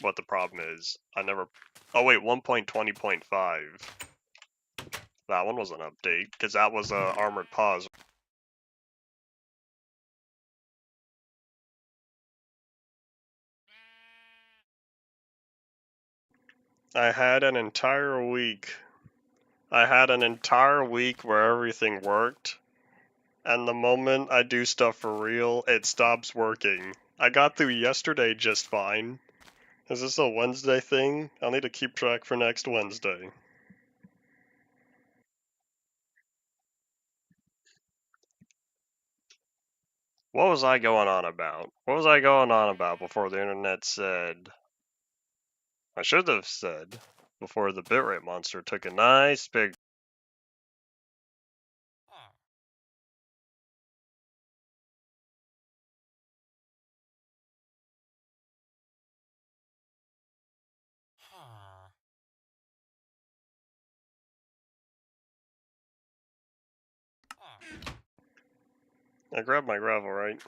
But the problem is, I never... Oh wait, 1.20.5. That one was an update, because that was Armored Paws. I had an entire week where everything worked, and the moment I do stuff for real, it stops working. I got through yesterday just fine. Is this a Wednesday thing? I'll need to keep track for next Wednesday. What was I going on about? What was I going on about before the internet said... I should have said, before the bitrate monster took a nice big... I grabbed my gravel, right?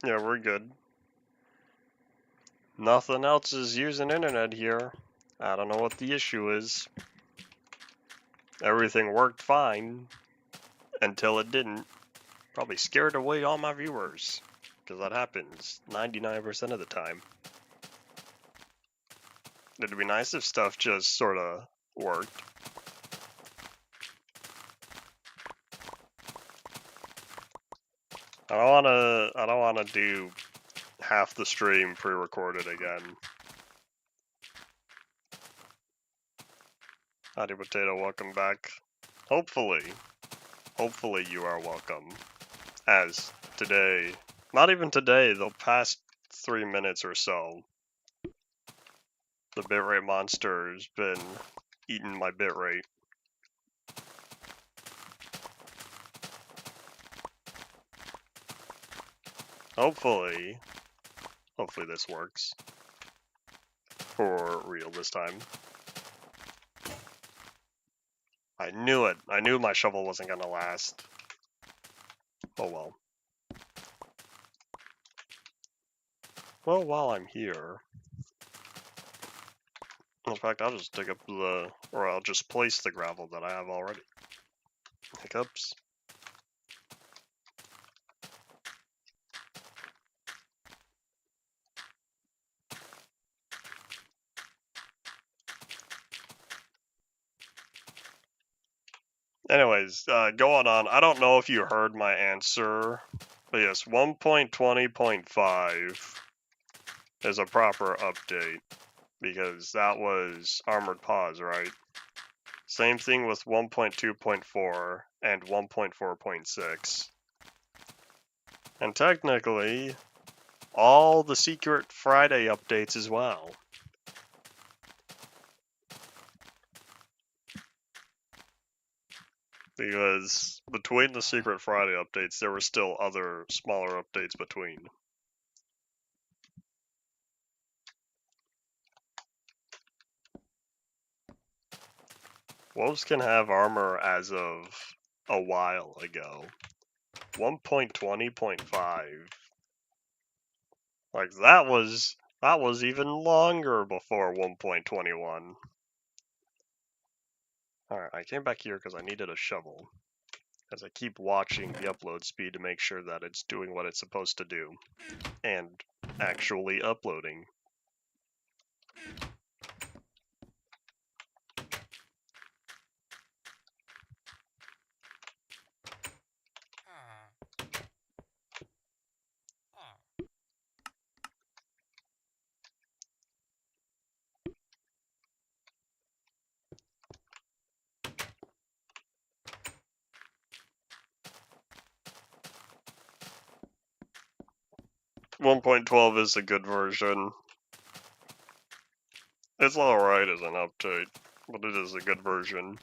Yeah, we're good. Nothing else is using internet here. I don't know what the issue is. Everything worked fine until it didn't. Probably scared away all my viewers, because that happens 99% of the time. It'd be nice if stuff just sort of worked. I don't wanna do half the stream pre-recorded again. Howdy Potato, welcome back. Hopefully you are welcome. As today, not even today, the past 3 minutes or so, the bitrate monster's been eating my bitrate. Hopefully this works. For real this time. I knew it. I knew my shovel wasn't gonna last. Oh well. Well, while I'm here... In fact, I'll just dig up or I'll just place the gravel that I have already. Hiccups. Anyways, going on, I don't know if you heard my answer, but yes, 1.20.5 is a proper update, because that was Armored Pause, right? Same thing with 1.2.4 and 1.4.6. And technically, all the Secret Friday updates as well. Because between the Secret Friday updates, there were still other smaller updates between. Wolves can have armor as of a while ago. 1.20.5. Like that was even longer before 1.21. Alright, I came back here because I needed a shovel. As I keep watching the upload speed to make sure that it's doing what it's supposed to do. And actually uploading. One 1.12 is a good version. It's alright as an update, but it is a good version.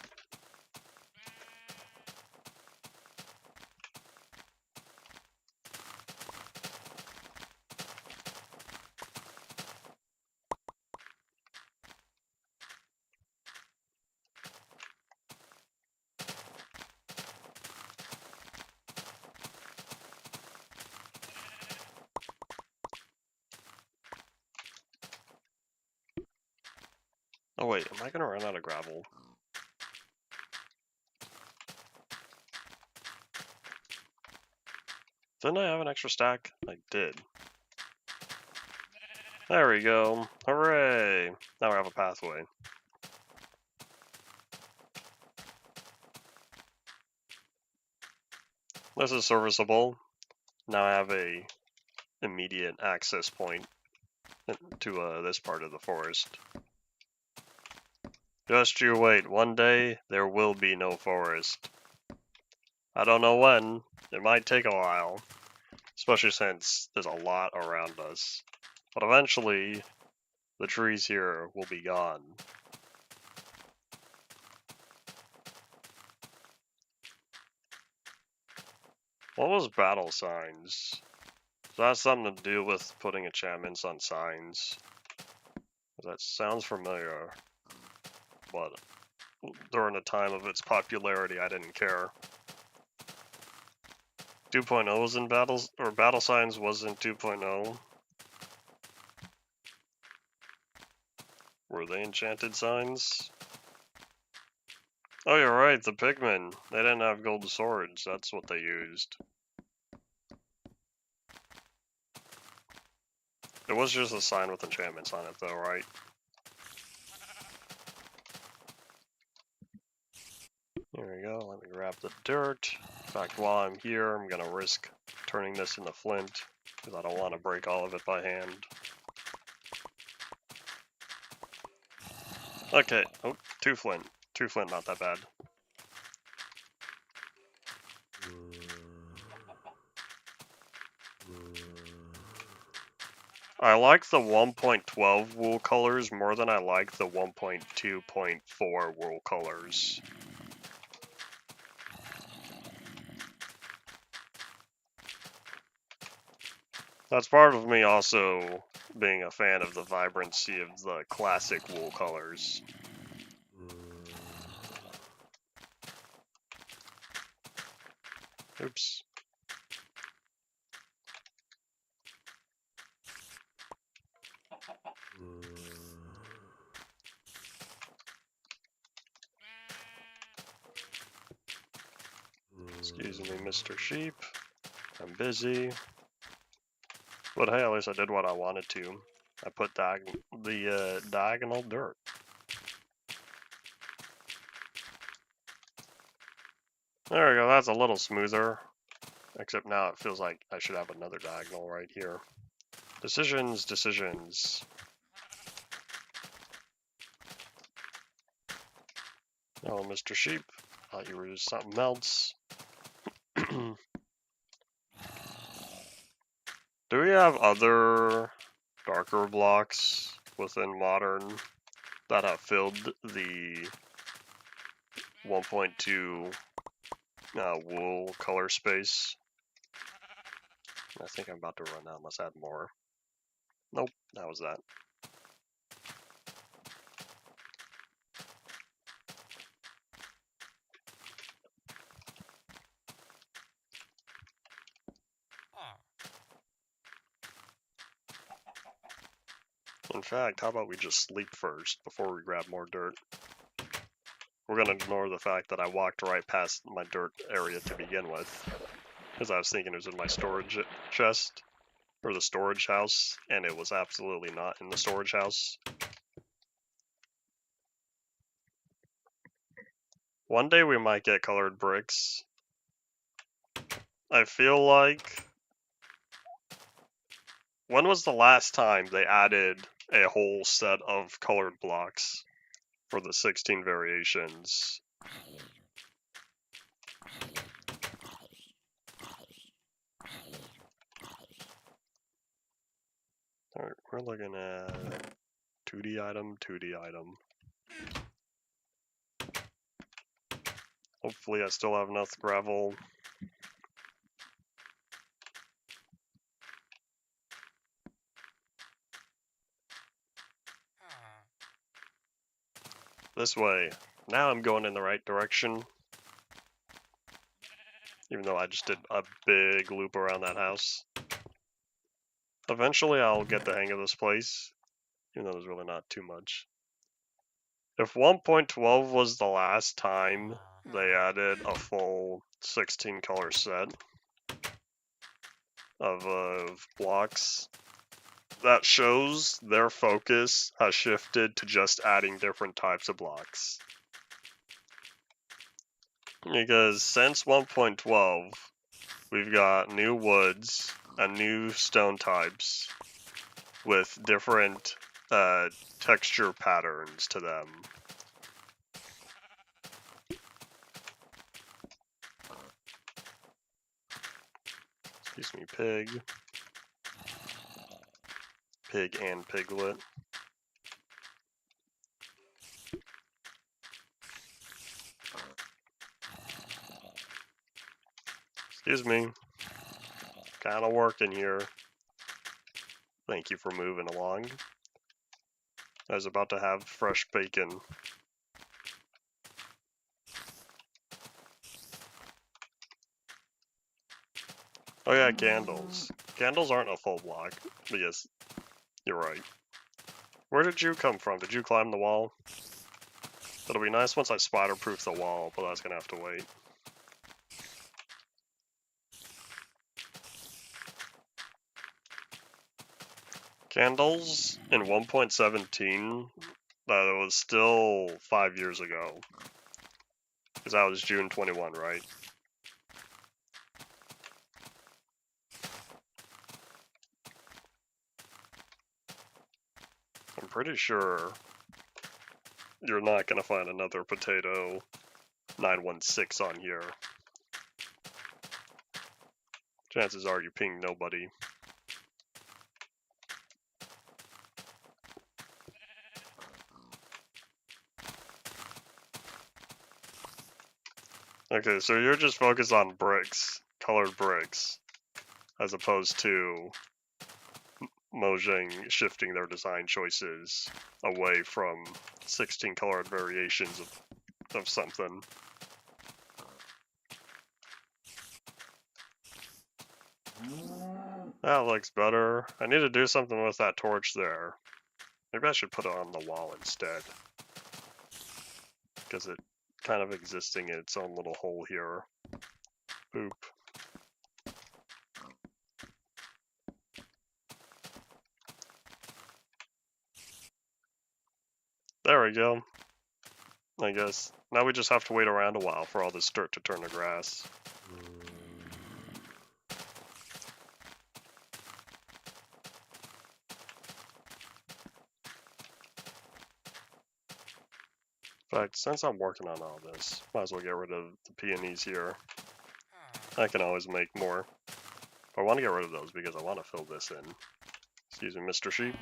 Oh wait, am I gonna run out of gravel? Didn't I have an extra stack? I did. There we go. Hooray! Now I have a pathway. This is serviceable. Now I have a immediate access point to this part of the forest. Just you wait, one day there will be no forest. I don't know when, it might take a while, especially since there's a lot around us. But eventually, the trees here will be gone. What was battle signs? Does that have something to do with putting enchantments on signs? That sounds familiar, but during the time of its popularity, I didn't care. 2.0 was in battles, or battle signs was in 2.0. Were they enchanted signs? Oh, you're right, the pigmen. They didn't have gold swords, that's what they used. It was just a sign with enchantments on it though, right? There we go, let me grab the dirt. In fact, while I'm here, I'm gonna risk turning this into flint, because I don't want to break all of it by hand. Okay, oh, 2 flint. 2 flint, not that bad. I like the 1.12 wool colors more than I like the 1.2.4 wool colors. That's part of me also being a fan of the vibrancy of the classic wool colors. Oops. Excuse me, Mr. Sheep. I'm busy. But hey, at least I did what I wanted to. I put the diagonal dirt. There we go, that's a little smoother. Except now it feels like I should have another diagonal right here. Decisions, decisions. Oh, Mr. Sheep, thought you were just something else. Do we have other darker blocks within Modern that have filled the 1.2 wool color space? I think I'm about to run out. Let's add more. Nope, that was that. In fact, how about we just sleep first before we grab more dirt? We're gonna ignore the fact that I walked right past my dirt area to begin with, because I was thinking it was in my storage chest, or the storage house, and it was absolutely not in the storage house. One day we might get colored bricks. I feel like... When was the last time they added a whole set of colored blocks for the 16 variations? Alright, we're looking at 2D item, 2D item. Hopefully I still have enough gravel. This way. Now I'm going in the right direction. Even though I just did a big loop around that house. Eventually I'll get the hang of this place. Even though there's really not too much. If 1.12 was the last time they added a full 16 color set of blocks, that shows their focus has shifted to just adding different types of blocks. Because since 1.12, we've got new woods and new stone types with different texture patterns to them. Excuse me, pig. Pig and piglet. Excuse me. Kinda working here. Thank you for moving along. I was about to have fresh bacon. Oh yeah, candles. Candles aren't a full block, but yes, you're right. Where did you come from? Did you climb the wall? It'll be nice once I spider-proof the wall, but that's gonna have to wait. Candles in 1.17, that was still 5 years ago. Because that was June 21, right? I'm pretty sure you're not gonna find another potato 916 on here. Chances are you ping nobody. Okay, so you're just focused on bricks, colored bricks, as opposed to Mojang shifting their design choices away from 16 colored variations of something. That looks better. I need to do something with that torch there. Maybe I should put it on the wall instead. Because it kind of existing in its own little hole here. Boop. There we go. I guess. Now we just have to wait around a while for all this dirt to turn to grass. In fact, since I'm working on all this, might as well get rid of the peonies here. I can always make more. But I want to get rid of those because I want to fill this in. Excuse me, Mr. Sheep.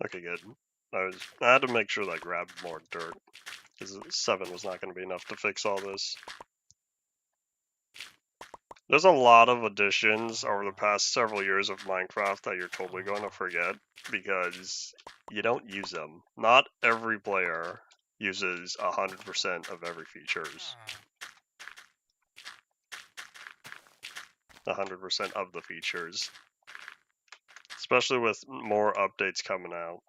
Okay, good. I had to make sure that I grabbed more dirt, because 7 was not going to be enough to fix all this. There's a lot of additions over the past several years of Minecraft that you're totally going to forget, because you don't use them. Not every player uses 100% of every features. 100% of the features. Especially with more updates coming out.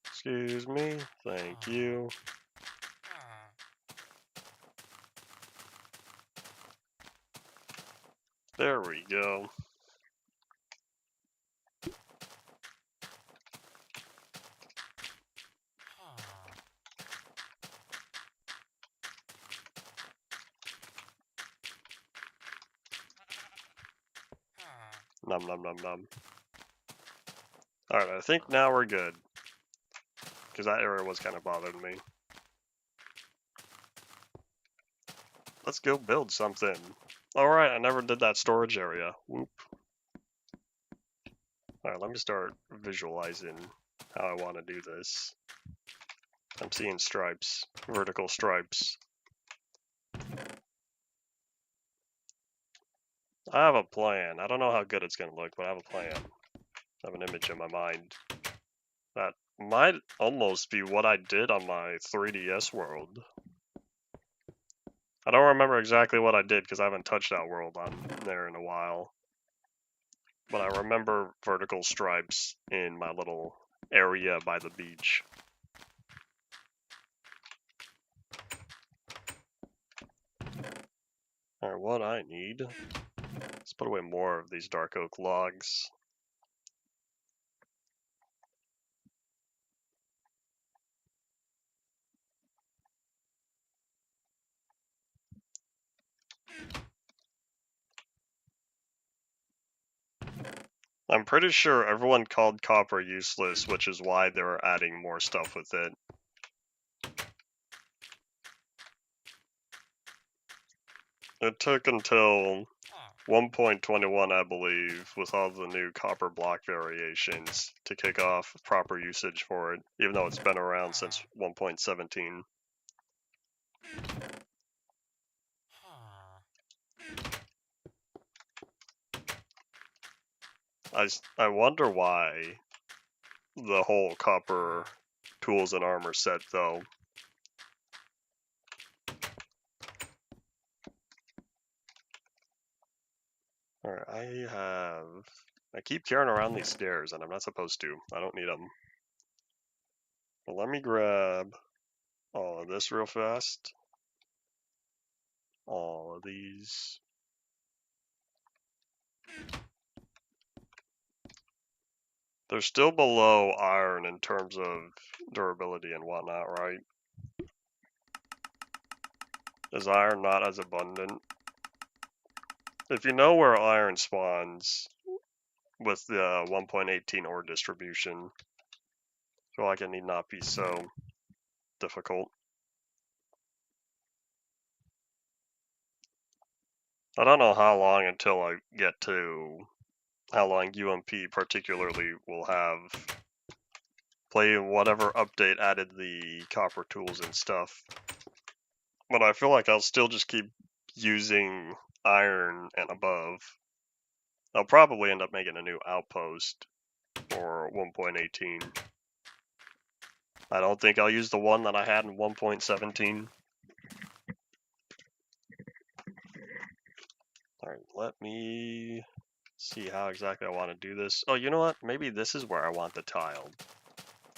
Excuse me, thank you. There we go. Num num num num. Alright, I think now we're good. Because that area was kind of bothering me. Let's go build something. Alright, I never did that storage area. Whoop. Alright, let me start visualizing how I want to do this. I'm seeing stripes, vertical stripes. I have a plan. I don't know how good it's going to look, but I have a plan. I have an image in my mind. That might almost be what I did on my 3DS world. I don't remember exactly what I did because I haven't touched that world on there in a while. But I remember vertical stripes in my little area by the beach. Alright, what I need, let's put away more of these dark oak logs. I'm pretty sure everyone called copper useless, which is why they were adding more stuff with it. It took until 1.21, I believe, with all the new copper block variations to kick off proper usage for it, even though it's been around since 1.17. I wonder why the whole copper tools and armor set, though. Alright, I keep carrying around these stairs, and I'm not supposed to. I don't need them. But let me grab all of this real fast. All of these. They're still below iron in terms of durability and whatnot, right? Is iron not as abundant? If you know where iron spawns with the 1.18 ore distribution, I feel like it need not be so difficult. I don't know how long until I get to how long UMP particularly will have play whatever update added the copper tools and stuff. But I feel like I'll still just keep using iron and above. I'll probably end up making a new outpost for 1.18. I don't think I'll use the one that I had in 1.17. Alright, let me see how exactly I want to do this. Oh, you know what? Maybe this is where I want the tile.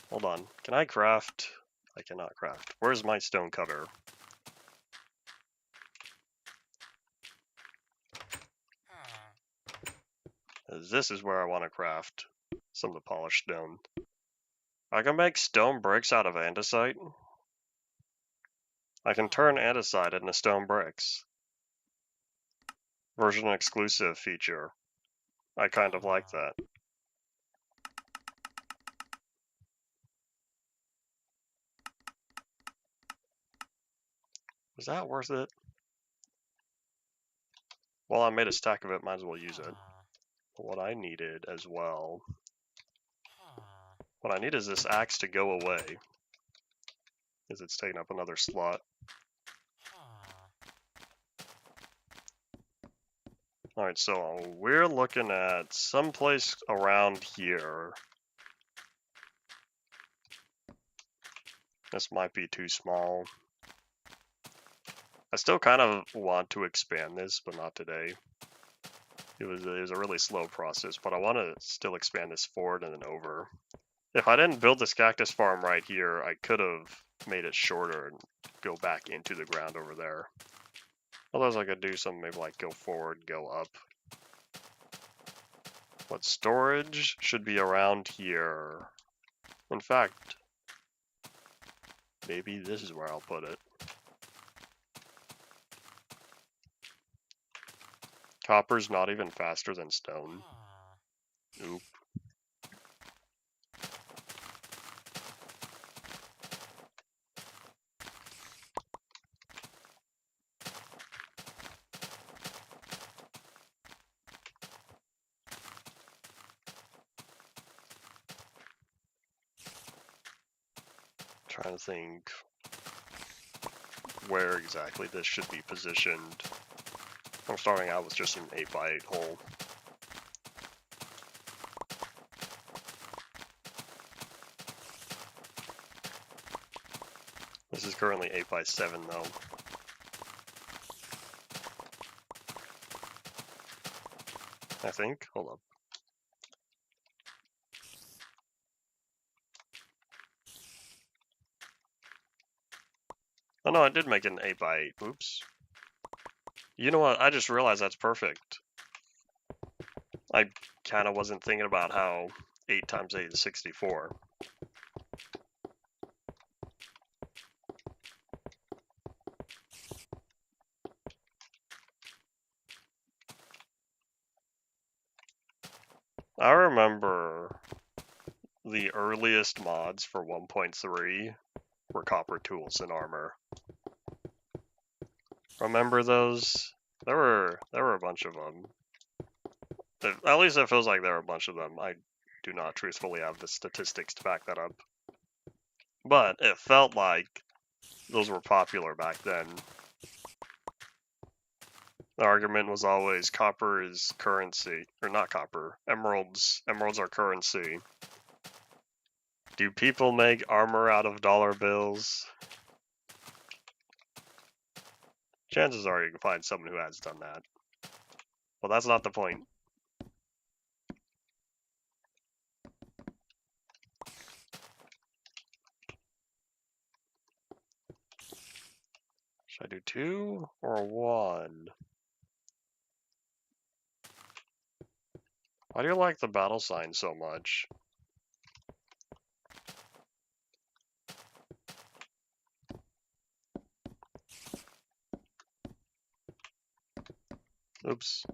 Hold on. Can I craft? I cannot craft. Where's my stone cutter? This is where I want to craft some of the polished stone. I can make stone bricks out of andesite. I can turn andesite into stone bricks. Version exclusive feature. I kind of like that. Was that worth it? Well, I made a stack of it, might as well use it. But what I needed as well, what I need is this axe to go away, because it's taking up another slot. Alright, so we're looking at someplace around here. This might be too small. I still kind of want to expand this, but not today. It was a really slow process, but I want to still expand this forward and then over. If I didn't build this cactus farm right here, I could have made it shorter and go back into the ground over there. Otherwise I could do something maybe like go forward, go up. But storage should be around here. In fact, maybe this is where I'll put it. Copper's not even faster than stone. Oop. Trying to think where exactly this should be positioned. I'm starting out with just an 8x8 hole. This is currently 8x7 though. I think. Hold up. Oh no, I did make an 8x8. Oops. You know what? I just realized that's perfect. I kind of wasn't thinking about how 8 times 8 is 64. I remember the earliest mods for 1.3 were copper tools and armor. Remember those? There were a bunch of them. At least it feels like there are a bunch of them. I do not truthfully have the statistics to back that up. But it felt like those were popular back then. The argument was always copper is currency, or not copper, emeralds. Emeralds are currency. Do people make armor out of dollar bills? Chances are you can find someone who has done that. Well, that's not the point. Should I do 2 or 1? Why do you like the battle sign so much? Oops.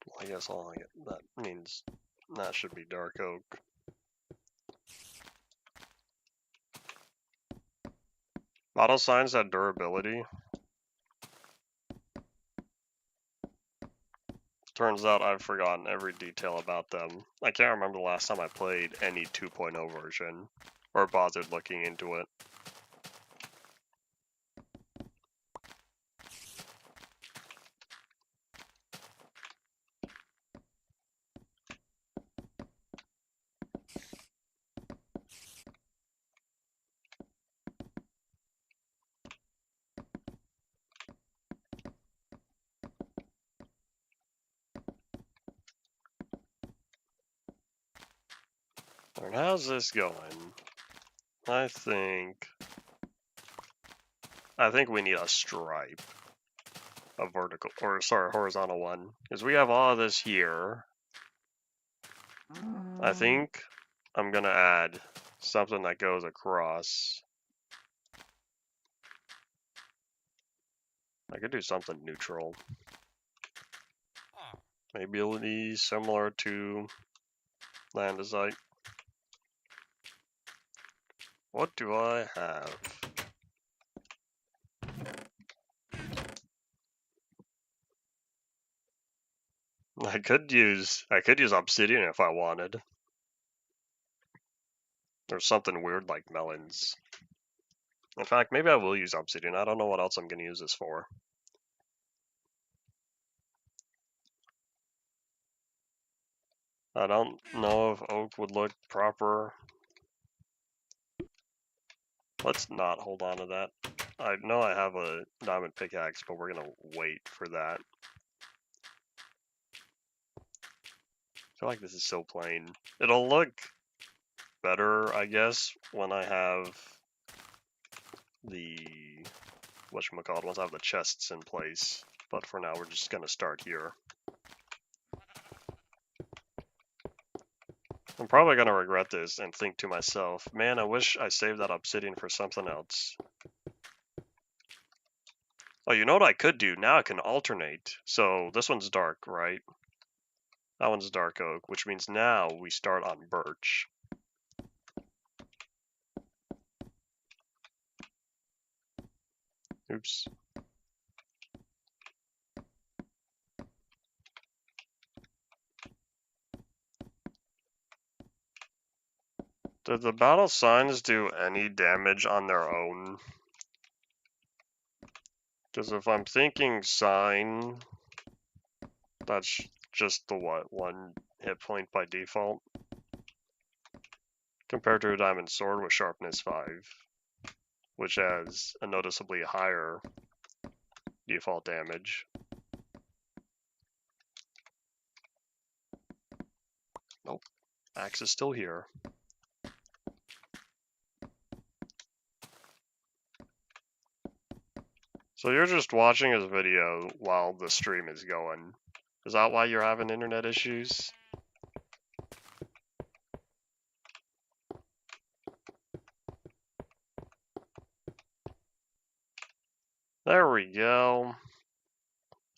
Well, I guess that means that should be dark oak. Model signs have durability. Turns out I've forgotten every detail about them. I can't remember the last time I played any 2.0 version, or bothered looking into it. And how's this going? I think we need a stripe. A vertical, or sorry, horizontal one. Because we have all of this here. I think I'm gonna add something that goes across. I could do something neutral. Maybe it'll be similar to Landesite. What do I have? I could use obsidian if I wanted. Or something weird like melons. In fact, maybe I will use obsidian. I don't know what else I'm gonna use this for. I don't know if oak would look proper. Let's not hold on to that. I know I have a diamond pickaxe, but we're gonna wait for that. I feel like this is so plain. It'll look better, I guess, when I have the whatchamacallit, once I have the chests in place. But for now, we're just gonna start here. I'm probably gonna regret this and think to myself, man, I wish I saved that obsidian for something else. Oh, you know what I could do? Now I can alternate. So this one's dark, right? That one's dark oak, which means now we start on birch. Oops. Did the battle signs do any damage on their own? Because if I'm thinking sign, that's just the what? 1 hit point by default? Compared to a diamond sword with sharpness 5, which has a noticeably higher default damage. Nope. Axe is still here. So you're just watching his video while the stream is going. Is that why you're having internet issues? There we go.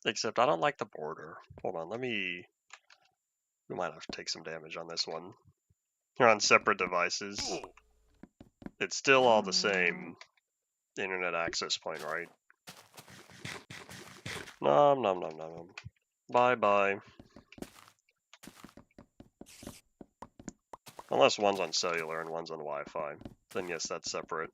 Except I don't like the border. Hold on, we might have to take some damage on this one. You're on separate devices. It's still all the same internet access point, right? Nom nom nom nom. Bye bye. Unless one's on cellular and one's on Wi-Fi. Then yes, that's separate.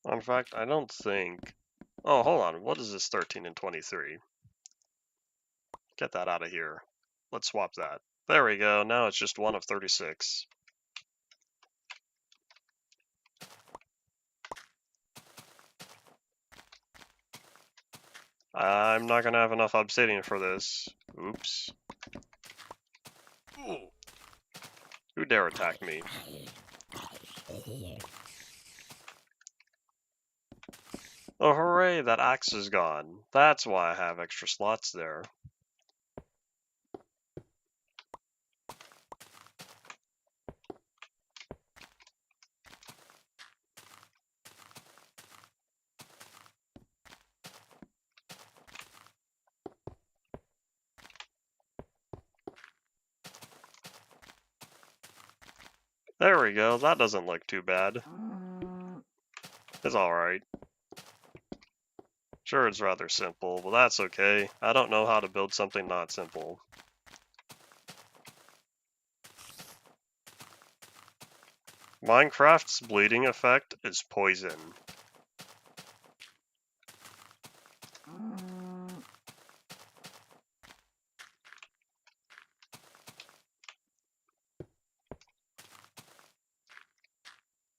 In fact, I don't think... Oh, hold on. What is this 13 and 23? Get that out of here. Let's swap that. There we go. Now it's just 1 of 36. I'm not gonna have enough obsidian for this. Oops. Who dare attack me? Oh, hooray, that axe is gone. That's why I have extra slots there. There we go, that doesn't look too bad. It's alright. Sure, it's rather simple, but that's okay. I don't know how to build something not simple. Minecraft's bleeding effect is poison.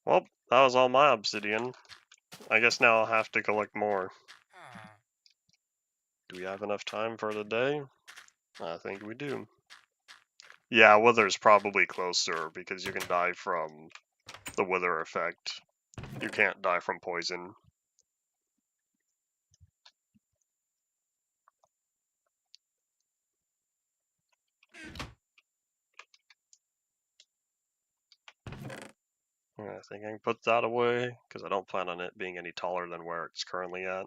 Well, that was all my obsidian. I guess now I'll have to collect more. Do we have enough time for the day? I think we do. Yeah, Wither's probably closer, because you can die from the Wither effect. You can't die from poison. I think I can put that away, because I don't plan on it being any taller than where it's currently at.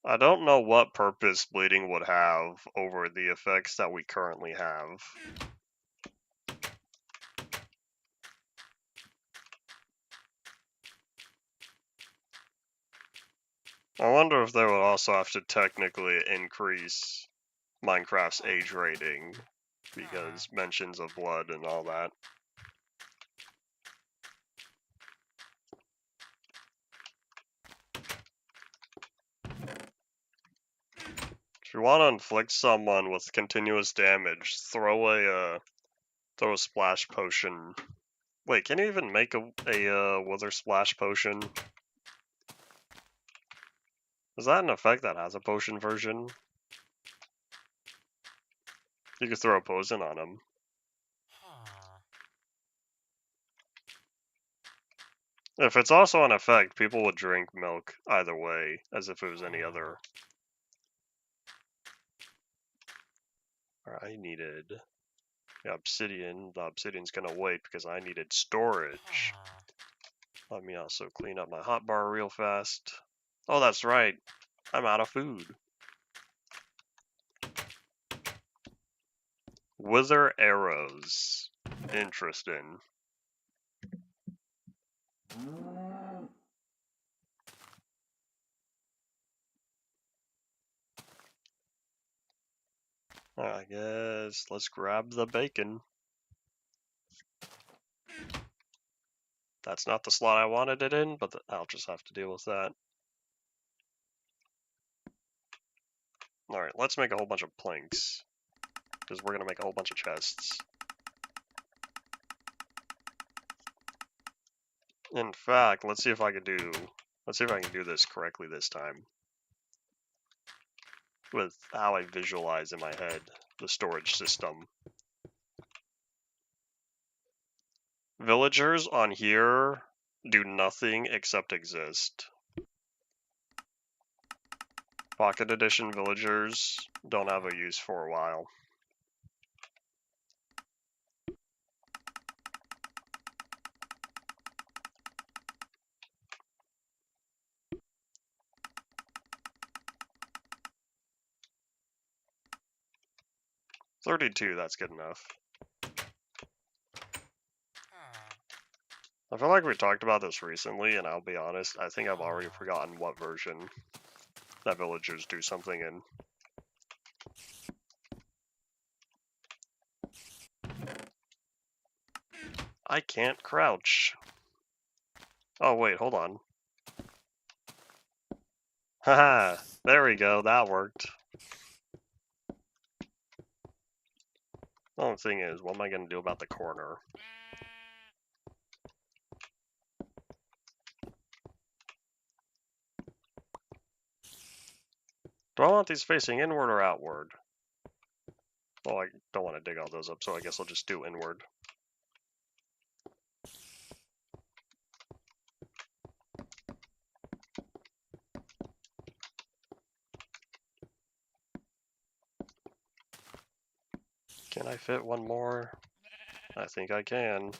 I don't know what purpose bleeding would have over the effects that we currently have. I wonder if they would also have to technically increase Minecraft's age rating, because mentions of blood and all that. If you want to inflict someone with continuous damage, throw a splash potion. Wait, can you even make a wither splash potion? Is that an effect that has a potion version? You could throw a poison on him. If it's also an effect, people would drink milk either way, as if it was any other. I needed the obsidian. The obsidian's gonna wait because I needed storage. Let me also clean up my hotbar real fast. Oh, that's right. I'm out of food. Wither arrows. Interesting. I guess let's grab the bacon. That's not the slot I wanted it in, but I'll just have to deal with that. Alright, let's make a whole bunch of planks, because we're going to make a whole bunch of chests. In fact, let's see if I can do this correctly this time. With how I visualize in my head the storage system. Villagers on here do nothing except exist. Pocket Edition villagers don't have a use for a while. $32, that's good enough. I feel like we talked about this recently, and I'll be honest, I think I've already forgotten what version that villagers do something in. I can't crouch. Oh wait, hold on. Haha, there we go, that worked. The only thing is, what am I going to do about the corner? Do I want these facing inward or outward? Well, I don't want to dig all those up, so I guess I'll just do inward. Can I fit one more? I think I can.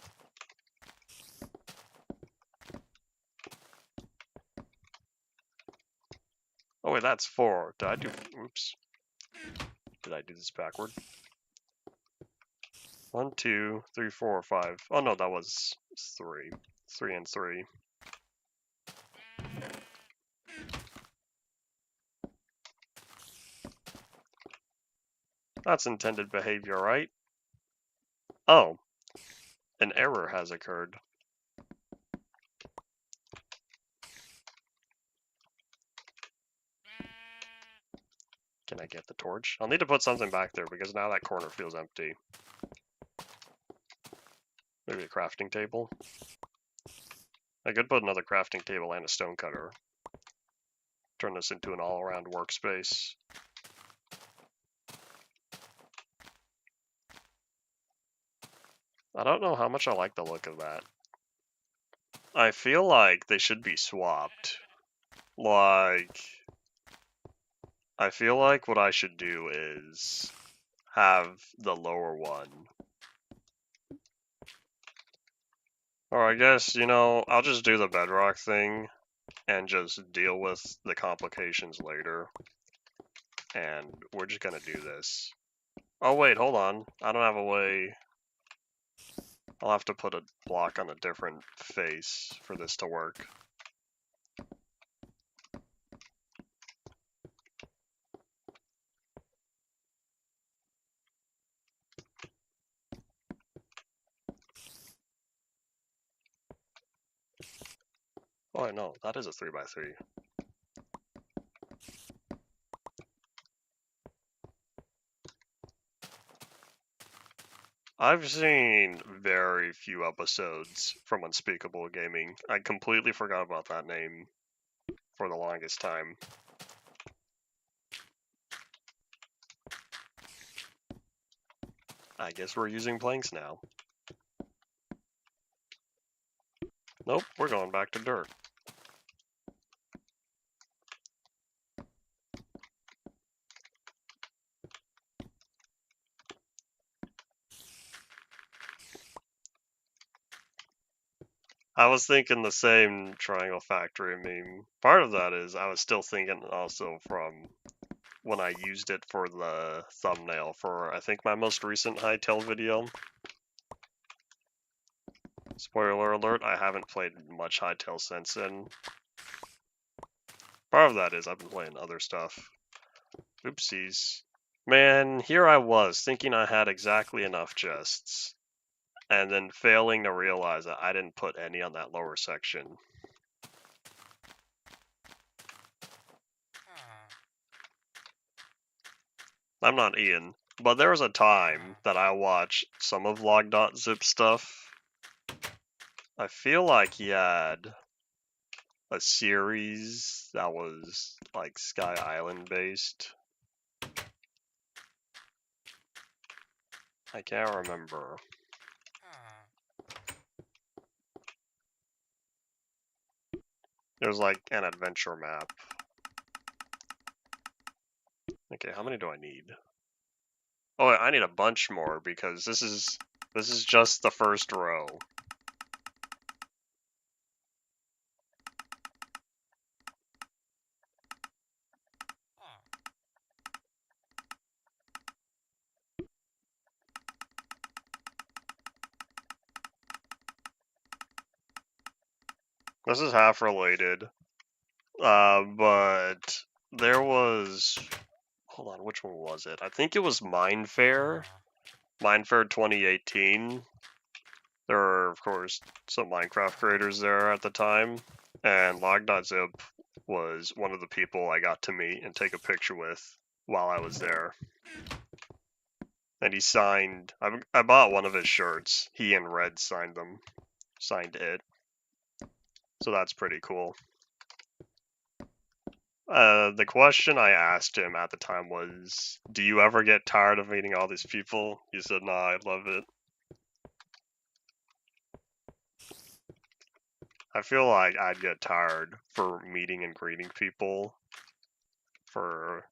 Oh wait, that's 4. Did I do... Oops. Did I do this backward? 1, 2, 3, 4, 5. Oh no, that was 3. 3 and 3. That's intended behavior, right? Oh, an error has occurred. Can I get the torch? I'll need to put something back there because now that corner feels empty. Maybe a crafting table? I could put another crafting table and a stone cutter. Turn this into an all-around workspace. I don't know how much I like the look of that. I feel like they should be swapped. Like, I feel like what I should do is have the lower one. Or I guess, you know, I'll just do the bedrock thing and just deal with the complications later. And we're just gonna do this. Oh wait, hold on. I don't have a way. I'll have to put a block on a different face for this to work. Oh, no, that is a 3x3. I've seen very few episodes from Unspeakable Gaming. I completely forgot about that name for the longest time. I guess we're using planks now. Nope, we're going back to dirt. I was thinking the same Triangle Factory meme. Part of that is I was still thinking also from when I used it for the thumbnail for, I think, my most recent Hytale video. Spoiler alert, I haven't played much Hytale since then. Part of that is I've been playing other stuff. Oopsies. Man, here I was, thinking I had exactly enough chests, and then failing to realize that I didn't put any on that lower section. I'm not Ian, but there was a time that I watched some of log.zip stuff. I feel like he had a series that was like Sky Island based. I can't remember. It was like an adventure map. Okay, how many do I need? Oh, I need a bunch more because this is just the first row. This is half related. But there was, hold on, which one was it? I think it was Minefair 2018. There were, of course, some Minecraft creators there at the time, and log.zip was one of the people I got to meet and take a picture with while I was there. And he signed, I bought one of his shirts. He and Red signed it. So that's pretty cool. The question I asked him at the time was, do you ever get tired of meeting all these people? He said, nah, I love it. I feel like I'd get tired for meeting and greeting people for,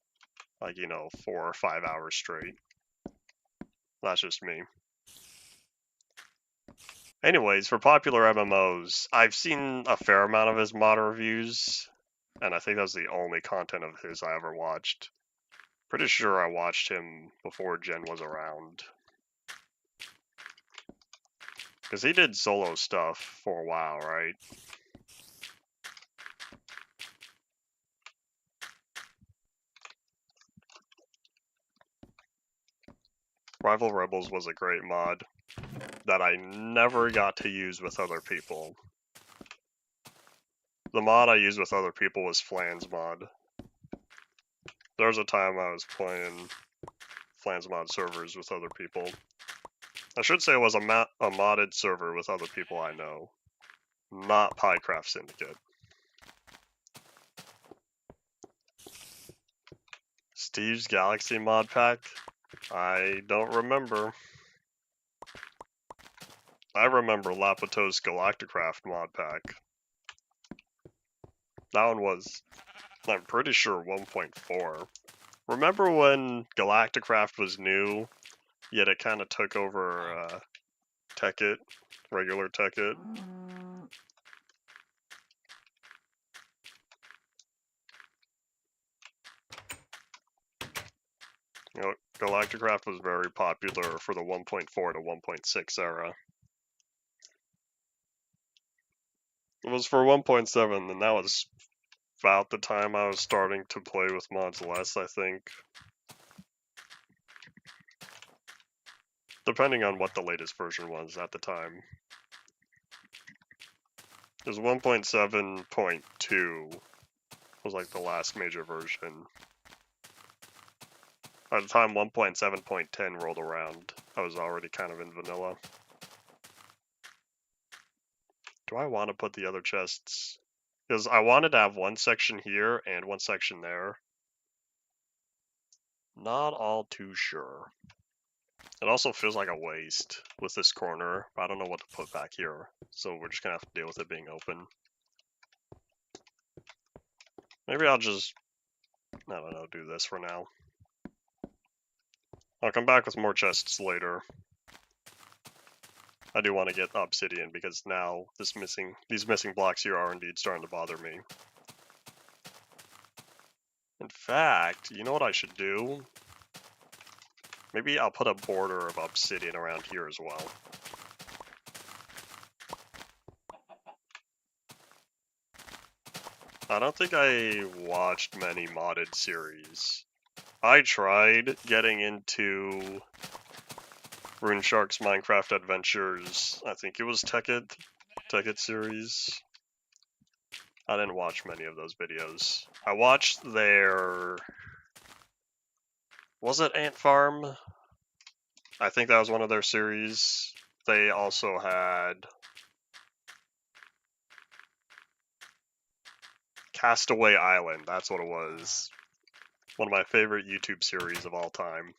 like, 4 or 5 hours straight. That's just me. Anyways, for popular MMOs, I've seen a fair amount of his mod reviews, and I think that's the only content of his I ever watched. Pretty sure I watched him before Jen was around. Because he did solo stuff for a while, right? Rival Rebels was a great mod that I never got to use with other people. The mod I used with other people was Flans mod. There was a time I was playing Flans mod servers with other people. I should say it was a modded server with other people I know, not Piecraft Syndicate. Steve's Galaxy mod pack? I don't remember. I remember Lapito's Galacticraft mod pack. That one was, I'm pretty sure, 1.4. Remember when Galacticraft was new, yet it kind of took over Tekkit, regular Tekkit? You know, Galacticraft was very popular for the 1.4 to 1.6 era. It was for 1.7, and that was about the time I was starting to play with mods less, I think. Depending on what the latest version was at the time. Because 1.7.2 was like the last major version. By the time 1.7.10 rolled around, I was already kind of in vanilla. Do I want to put the other chests? Because I wanted to have one section here and one section there. Not all too sure. It also feels like a waste with this corner. I don't know what to put back here, so we're just gonna have to deal with it being open. Maybe I'll just, I don't know, do this for now. I'll come back with more chests later. I do want to get obsidian because now these missing blocks here are indeed starting to bother me. In fact, you know what I should do? Maybe I'll put a border of obsidian around here as well. I don't think I watched many modded series. I tried getting into RuneShark's Minecraft Adventures. I think it was Tekkit series. I didn't watch many of those videos. I watched their... Was it Ant Farm? I think that was one of their series. They also had Castaway Island, that's what it was. One of my favorite YouTube series of all time.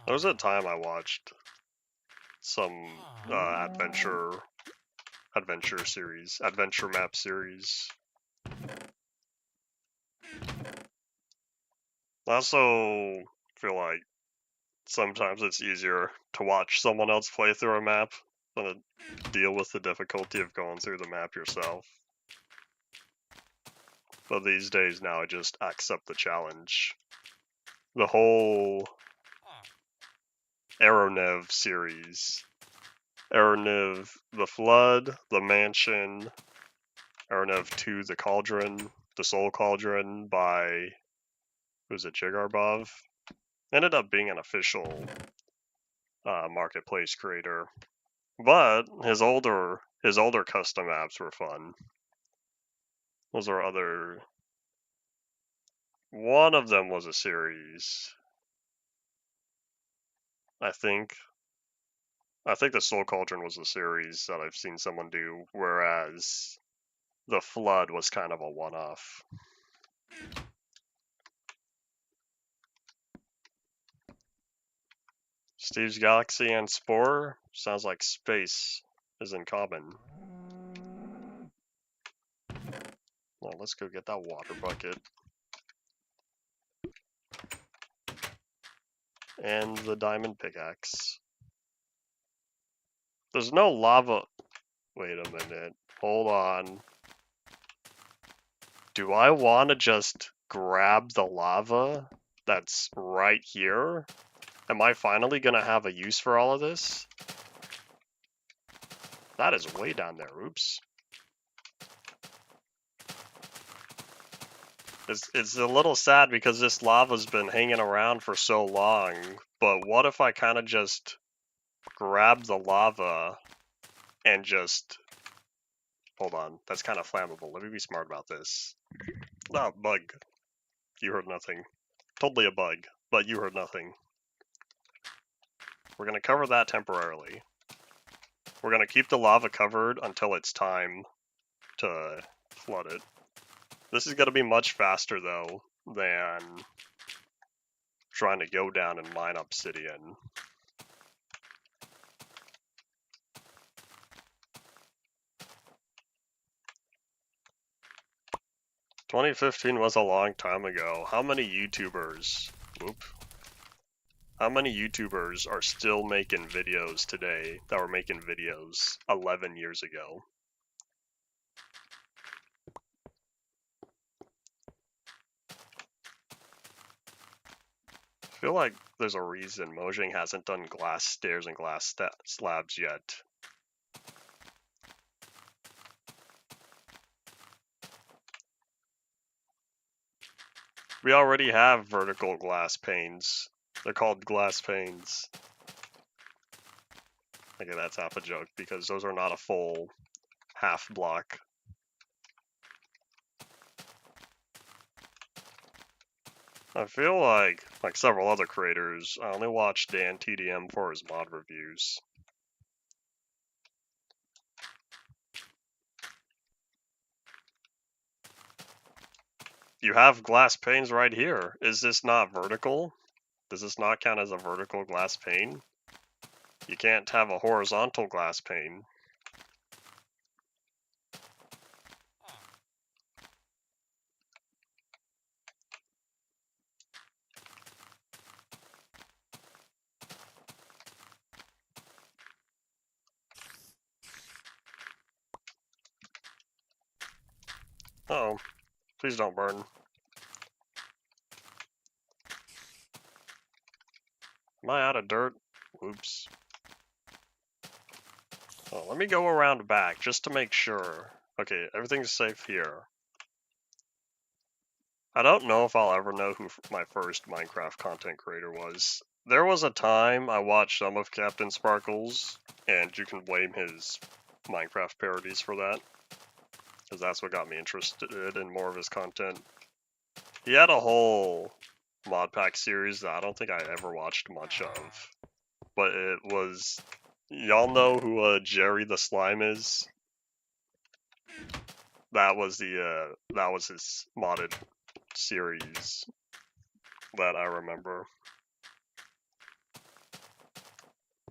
There was a time I watched some adventure map series. I also feel like sometimes it's easier to watch someone else play through a map than to deal with the difficulty of going through the map yourself. But these days now I just accept the challenge. The whole Aeronev series. Aeronev the Flood, the Mansion, Aeronev 2 the Cauldron, the Soul Cauldron by, who's it, Jigarbov? Ended up being an official marketplace creator. But his older custom apps were fun. Those are other... One of them was a series. I think the Soul Cauldron was a series that I've seen someone do, whereas the Flood was kind of a one-off. Steve's Galaxy and Spore? Sounds like space is in common. Well, let's go get that water bucket. And the diamond pickaxe. There's no lava... Wait a minute. Hold on. Do I want to just grab the lava that's right here? Am I finally gonna have a use for all of this? That is way down there, oops. It's a little sad because this lava's been hanging around for so long, but what if I kind of just grab the lava and just... Hold on, that's kind of flammable. Let me be smart about this. Oh, bug. You heard nothing. Totally a bug, but you heard nothing. We're gonna cover that temporarily. We're gonna keep the lava covered until it's time to flood it. This is gonna be much faster though than trying to go down and mine obsidian. "2015 was a long time ago. How many YouTubers are still making videos today that were making videos 11 years ago?" I feel like there's a reason Mojang hasn't done glass stairs and glass slabs yet. We already have vertical glass panes. They're called glass panes. Okay, that's half a joke because those are not a full half block. I feel like several other creators, I only watch Dan TDM for his mod reviews. You have glass panes right here. Is this not vertical? Does this not count as a vertical glass pane? You can't have a horizontal glass pane. Uh oh, please don't burn. Am I out of dirt? Oops. Oh, let me go around back just to make sure. Okay, everything's safe here. I don't know if I'll ever know who my first Minecraft content creator was. There was a time I watched some of Captain Sparkles, and you can blame his Minecraft parodies for that, because that's what got me interested in more of his content. He had a whole mod pack series that I don't think I ever watched much of, but it was... Y'all know who Jerry the Slime is? That was his modded series that I remember.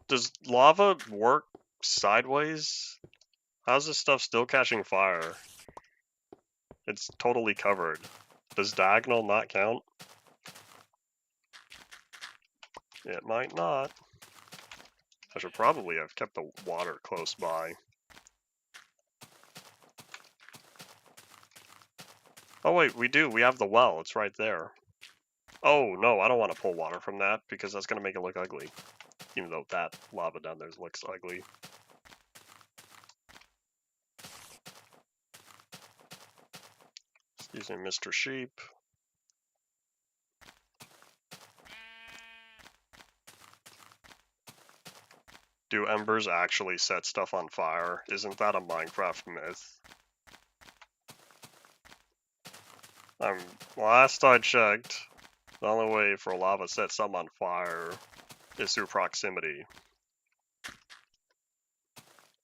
Does lava work sideways? How's this stuff still catching fire? It's totally covered. Does diagonal not count? It might not. I should probably have kept the water close by. Oh wait, we do. We have the well. It's right there. Oh no, I don't want to pull water from that because that's going to make it look ugly. Even though that lava down there looks ugly. Excuse me, Mr. Sheep. Do embers actually set stuff on fire? Isn't that a Minecraft myth? Last I checked, the only way for lava to set something on fire is through proximity.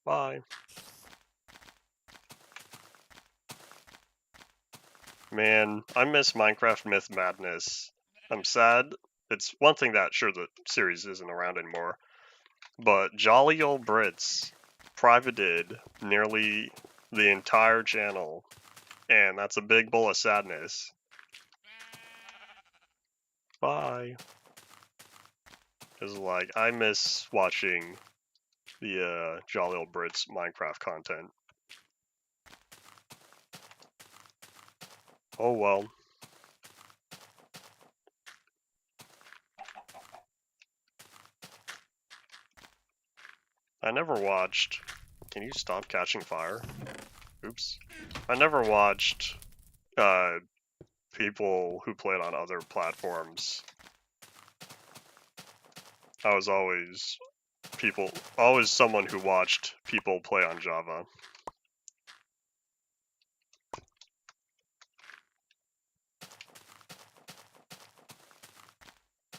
Bye. Man, I miss Minecraft Myth Madness. I'm sad. It's one thing that, sure, the series isn't around anymore, but Jolly Old Brits privated nearly the entire channel, and that's a big bowl of sadness. Bye. Because, like, I miss watching the Jolly Old Brits Minecraft content. Oh well. I never watched... Can you stop catching fire? Oops. I never watched people who played on other platforms. I was always someone who watched people play on Java.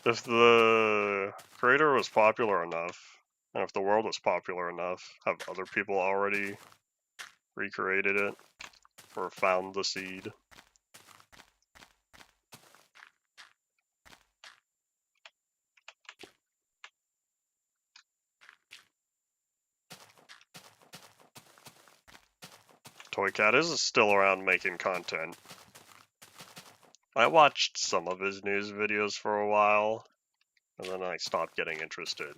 If the creator was popular enough, and if the world was popular enough, have other people already recreated it or found the seed? Toycat is still around making content. I watched some of his news videos for a while, and then I stopped getting interested.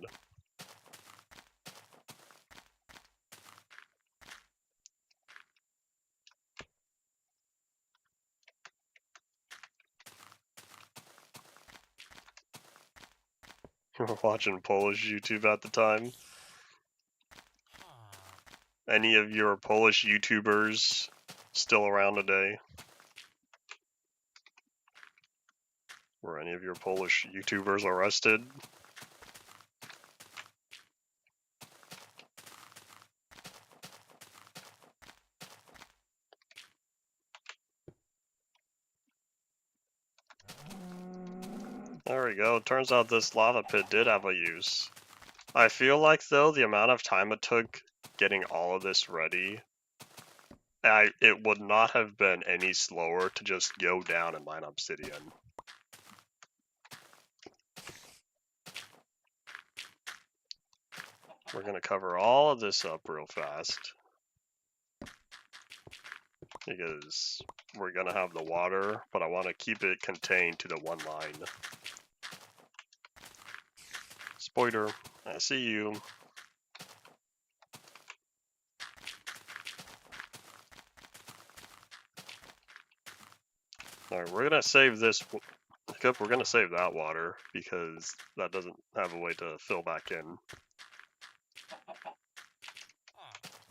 You were watching Polish YouTube at the time? Any of your Polish YouTubers still around today? Were any of your Polish YouTubers arrested? There we go. Turns out this lava pit did have a use. I feel like, though, the amount of time it took getting all of this ready, it would not have been any slower to just go down and mine obsidian. We're gonna cover all of this up real fast, because we're gonna have the water, but I want to keep it contained to the one line. Spoiler, I see you. Alright, we're gonna save this. We're gonna save that water because that doesn't have a way to fill back in.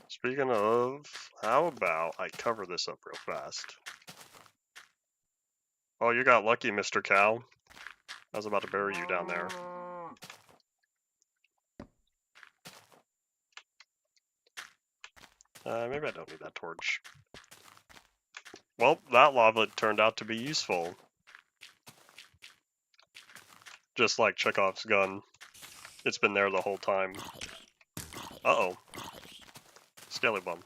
Speaking of, how about I cover this up real fast? Oh, you got lucky, Mr. Cow. I was about to bury you down there. Maybe I don't need that torch. Well, that lava turned out to be useful. Just like Chekhov's gun. It's been there the whole time. Uh-oh. Skelly bum.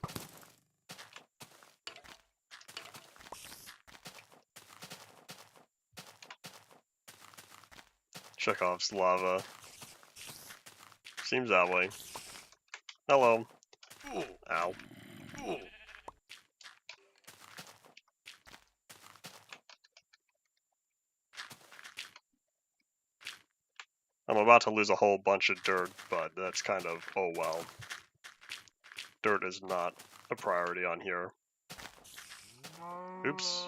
Chekhov's lava. Seems that way. Hello. Ow. I'm about to lose a whole bunch of dirt, but that's kind of, oh well. Dirt is not a priority on here. Oops.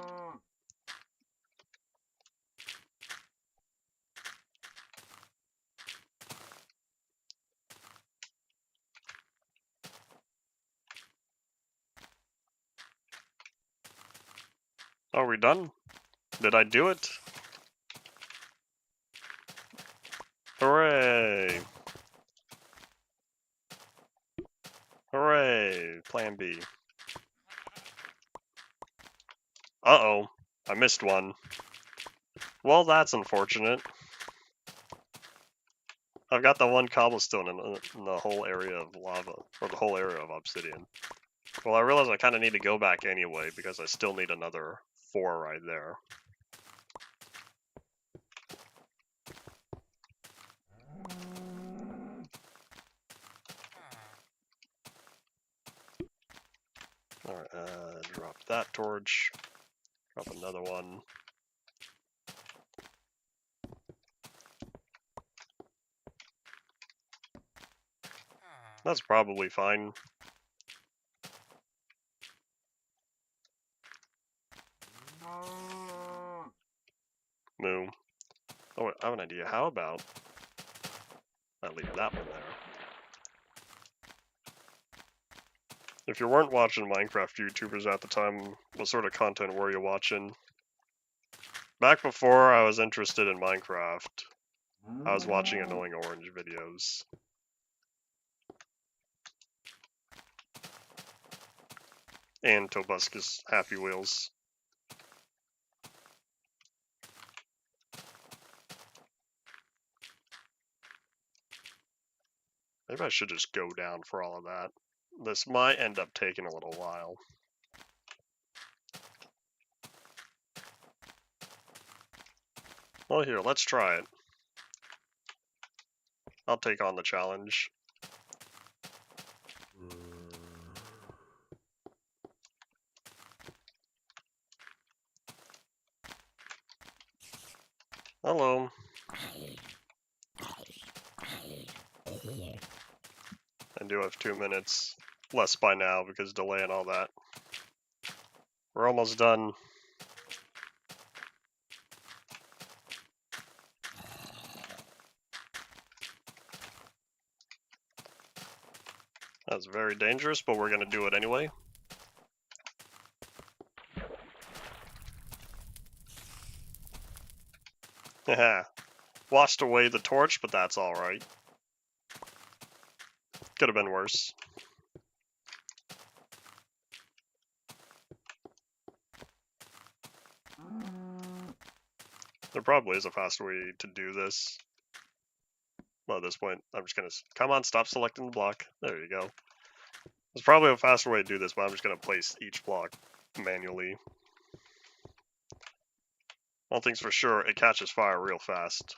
Are we done? Did I do it? Hooray! Hooray! Plan B. Uh-oh. I missed one. Well, that's unfortunate. I've got the one cobblestone in the whole area of lava, or the whole area of obsidian. Well, I realize I kind of need to go back anyway, because I still need another 4 right there. Alright, drop that torch. Drop another one. That's probably fine. Moo. Oh, I have an idea. How about I leave that one there? If you weren't watching Minecraft YouTubers at the time, what sort of content were you watching? Back before I was interested in Minecraft, I was watching Annoying Orange videos. And Tobuscus Happy Wheels. Maybe I should just go down for all of that. This might end up taking a little while. Well, here, let's try it. I'll take on the challenge. Hello. I do have 2 minutes. Less by now because delay and all that. We're almost done. That's very dangerous, but we're gonna do it anyway. Haha. Washed away the torch, but that's alright. Could have been worse. There probably is a faster way to do this. Well, at this point, I'm just gonna... Come on, stop selecting the block. There you go. There's probably a faster way to do this, but I'm just gonna place each block manually. One thing's for sure, it catches fire real fast.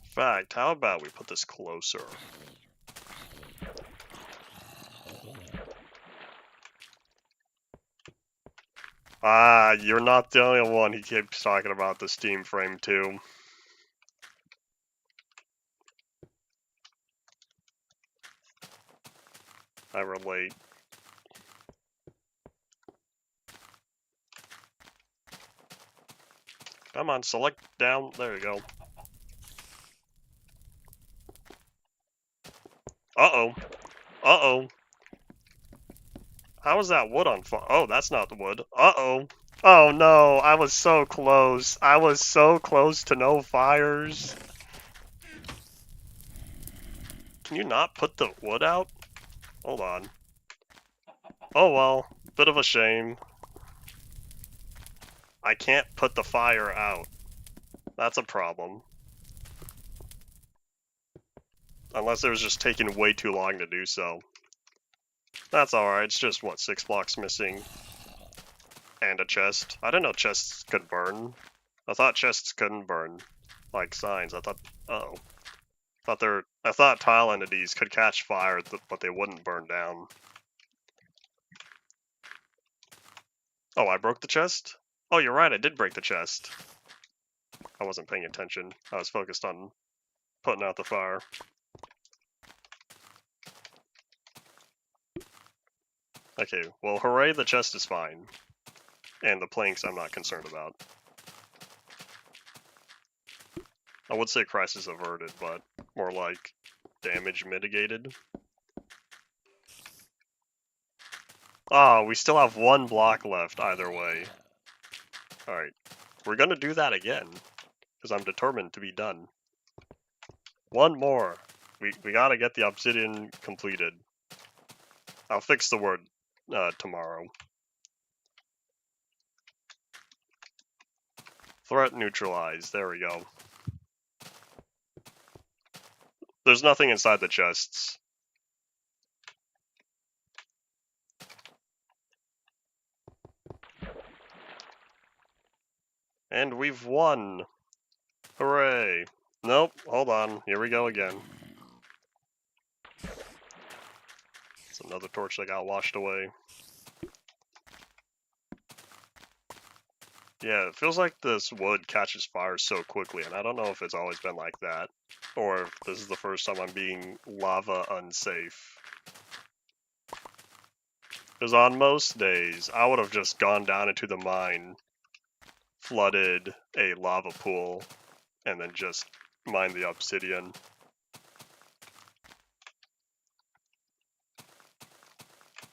In fact, how about we put this closer? Ah, you're not the only one he keeps talking about the Steam frame too. I relate. Come on, select down. There you go. Uh-oh. Uh-oh. How is that wood on fire? Oh, that's not the wood. Uh-oh. Oh no, I was so close. I was so close to no fires. Can you not put the wood out? Hold on. Oh well, bit of a shame. I can't put the fire out. That's a problem. Unless it was just taking way too long to do so. That's alright, it's just, what, 6 blocks missing? And a chest. I didn't know chests could burn. I thought chests couldn't burn. Like signs, I thought... Uh-oh. I thought tile entities could catch fire, but they wouldn't burn down. Oh, I broke the chest? Oh, you're right, I did break the chest. I wasn't paying attention. I was focused on putting out the fire. Okay, well, hooray, the chest is fine. And the planks I'm not concerned about. I would say crisis averted, but more like damage mitigated. Ah, we still have 1 block left either way. Alright, we're gonna do that again, because I'm determined to be done. 1 more. We gotta get the obsidian completed. I'll fix the word tomorrow. Threat neutralized, there we go. There's nothing inside the chests. And we've won! Hooray! Nope, hold on, here we go again. It's another torch that got washed away. Yeah, it feels like this wood catches fire so quickly, and I don't know if it's always been like that, or if this is the first time I'm being lava unsafe. Because on most days, I would have just gone down into the mine, flooded a lava pool, and then just mined the obsidian.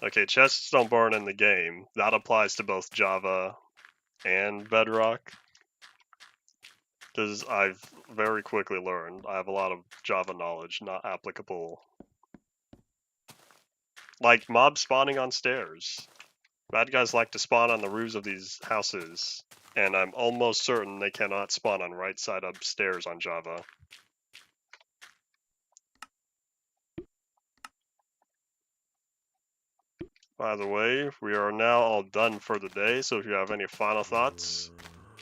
Okay, chests don't burn in the game. That applies to both Java and Bedrock. Because I've very quickly learned I have a lot of Java knowledge, not applicable. Like mob spawning on stairs. Bad guys like to spawn on the roofs of these houses, and I'm almost certain they cannot spawn on right side upstairs on Java. By the way, we are now all done for the day, so if you have any final thoughts,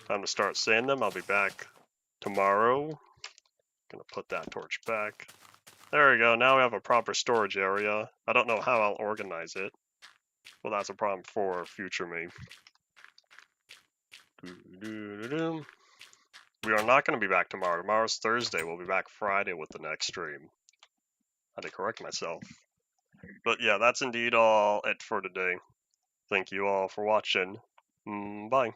time to start saying them. I'll be back tomorrow. Gonna put that torch back. There we go, now we have a proper storage area. I don't know how I'll organize it. Well, that's a problem for future me. We are not going to be back tomorrow. Tomorrow's Thursday. We'll be back Friday with the next stream. I had to correct myself. But yeah, that's indeed all it for today. Thank you all for watching. Bye.